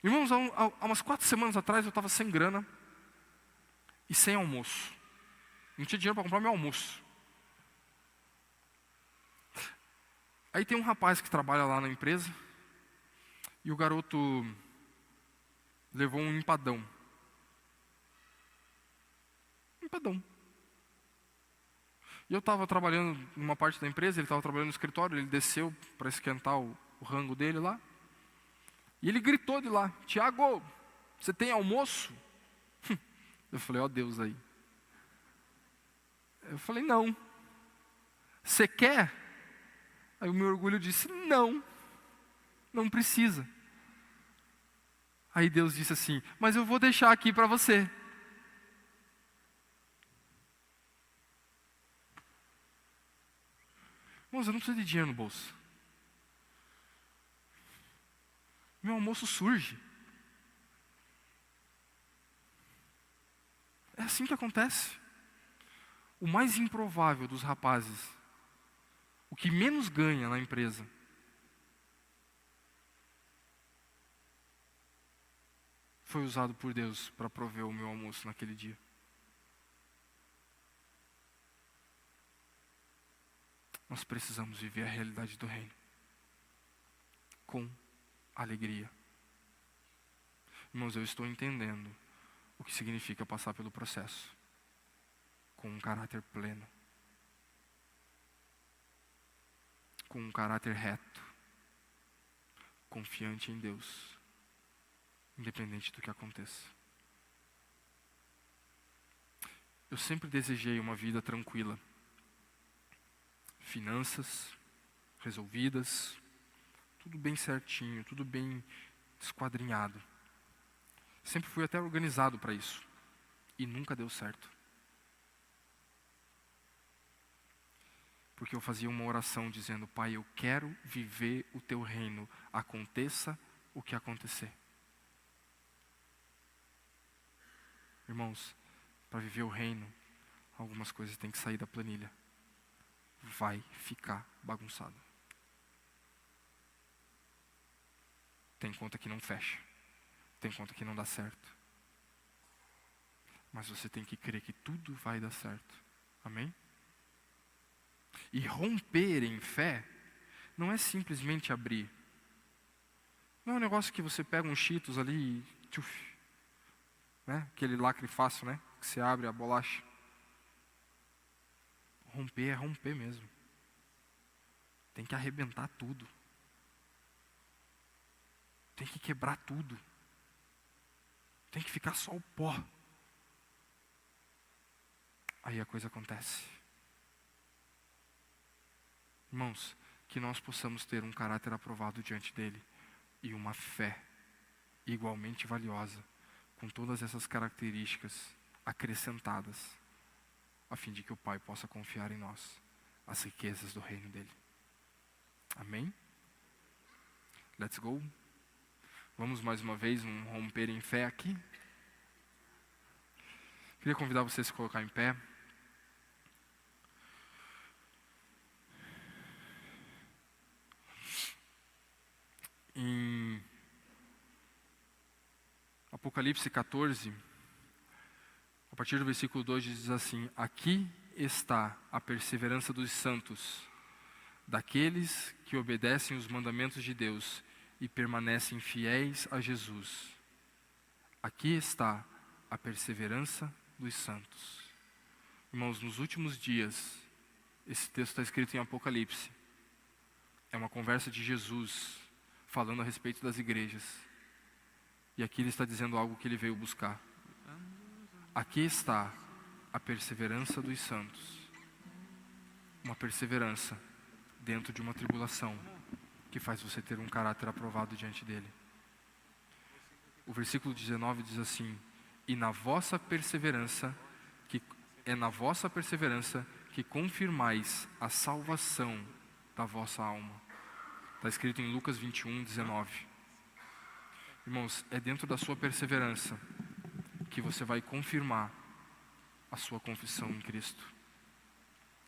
Irmãos, há umas 4 semanas atrás eu estava sem grana. E sem almoço. Não tinha dinheiro para comprar meu almoço. Aí tem um rapaz que trabalha lá na empresa. E o garoto levou um empadão. Empadão. E eu estava trabalhando numa parte da empresa, ele estava trabalhando no escritório, ele desceu para esquentar o rango dele lá. E ele gritou de lá: Tiago, você tem almoço? Eu falei, ó Deus aí. Eu falei, não. Você quer? Aí o meu orgulho disse, não. Não precisa. Aí Deus disse assim, mas eu vou deixar aqui para você. Irmãos, eu não preciso de dinheiro no bolso. Meu almoço surge. É assim que acontece. O mais improvável dos rapazes, o que menos ganha na empresa, foi usado por Deus para prover o meu almoço naquele dia. Nós precisamos viver a realidade do reino com alegria. Irmãos, eu estou entendendo o que significa passar pelo processo com um caráter pleno, com um caráter reto, confiante em Deus, independente do que aconteça. Eu sempre desejei uma vida tranquila, finanças resolvidas, tudo bem certinho, tudo bem esquadrinhado. Sempre fui até organizado para isso. E nunca deu certo. Porque eu fazia uma oração dizendo, Pai, eu quero viver o teu reino, aconteça o que acontecer. Irmãos, para viver o reino, algumas coisas têm que sair da planilha. Vai ficar bagunçado. Tem conta que não fecha. Tem conta que não dá certo. Mas você tem que crer que tudo vai dar certo. Amém? E romper em fé não é simplesmente abrir. Não é um negócio que você pega um Cheetos ali e tchuf, né? Aquele lacre fácil, né? Que você abre a bolacha. Romper é romper mesmo. Tem que arrebentar tudo. Tem que quebrar tudo. Tem que ficar só o pó. Aí a coisa acontece. Irmãos, que nós possamos ter um caráter aprovado diante dele e uma fé igualmente valiosa, com todas essas características acrescentadas, a fim de que o Pai possa confiar em nós as riquezas do reino dele. Amém? Let's go. Vamos mais uma vez um romper em fé aqui. Queria convidar você a se colocar em pé. Em Apocalipse 14, a partir do versículo 2 diz assim: aqui está a perseverança dos santos, daqueles que obedecem os mandamentos de Deus e permanecem fiéis a Jesus. Aqui está a perseverança dos santos. Irmãos, nos últimos dias, esse texto está escrito em Apocalipse. É uma conversa de Jesus falando a respeito das igrejas. E aqui ele está dizendo algo que ele veio buscar. Aqui está a perseverança dos santos. Uma perseverança dentro de uma tribulação que faz você ter um caráter aprovado diante dele. O versículo 19 diz assim: e na vossa perseverança, é na vossa perseverança que confirmais a salvação da vossa alma. Está escrito em Lucas 21, 19. Irmãos, é dentro da sua perseverança que você vai confirmar a sua confissão em Cristo,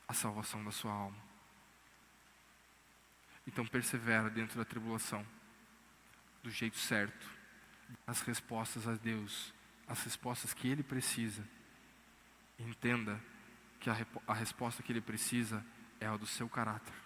a salvação da sua alma. Então persevera dentro da tribulação, do jeito certo, as respostas a Deus, as respostas que Ele precisa. Entenda que a resposta que Ele precisa é a do seu caráter.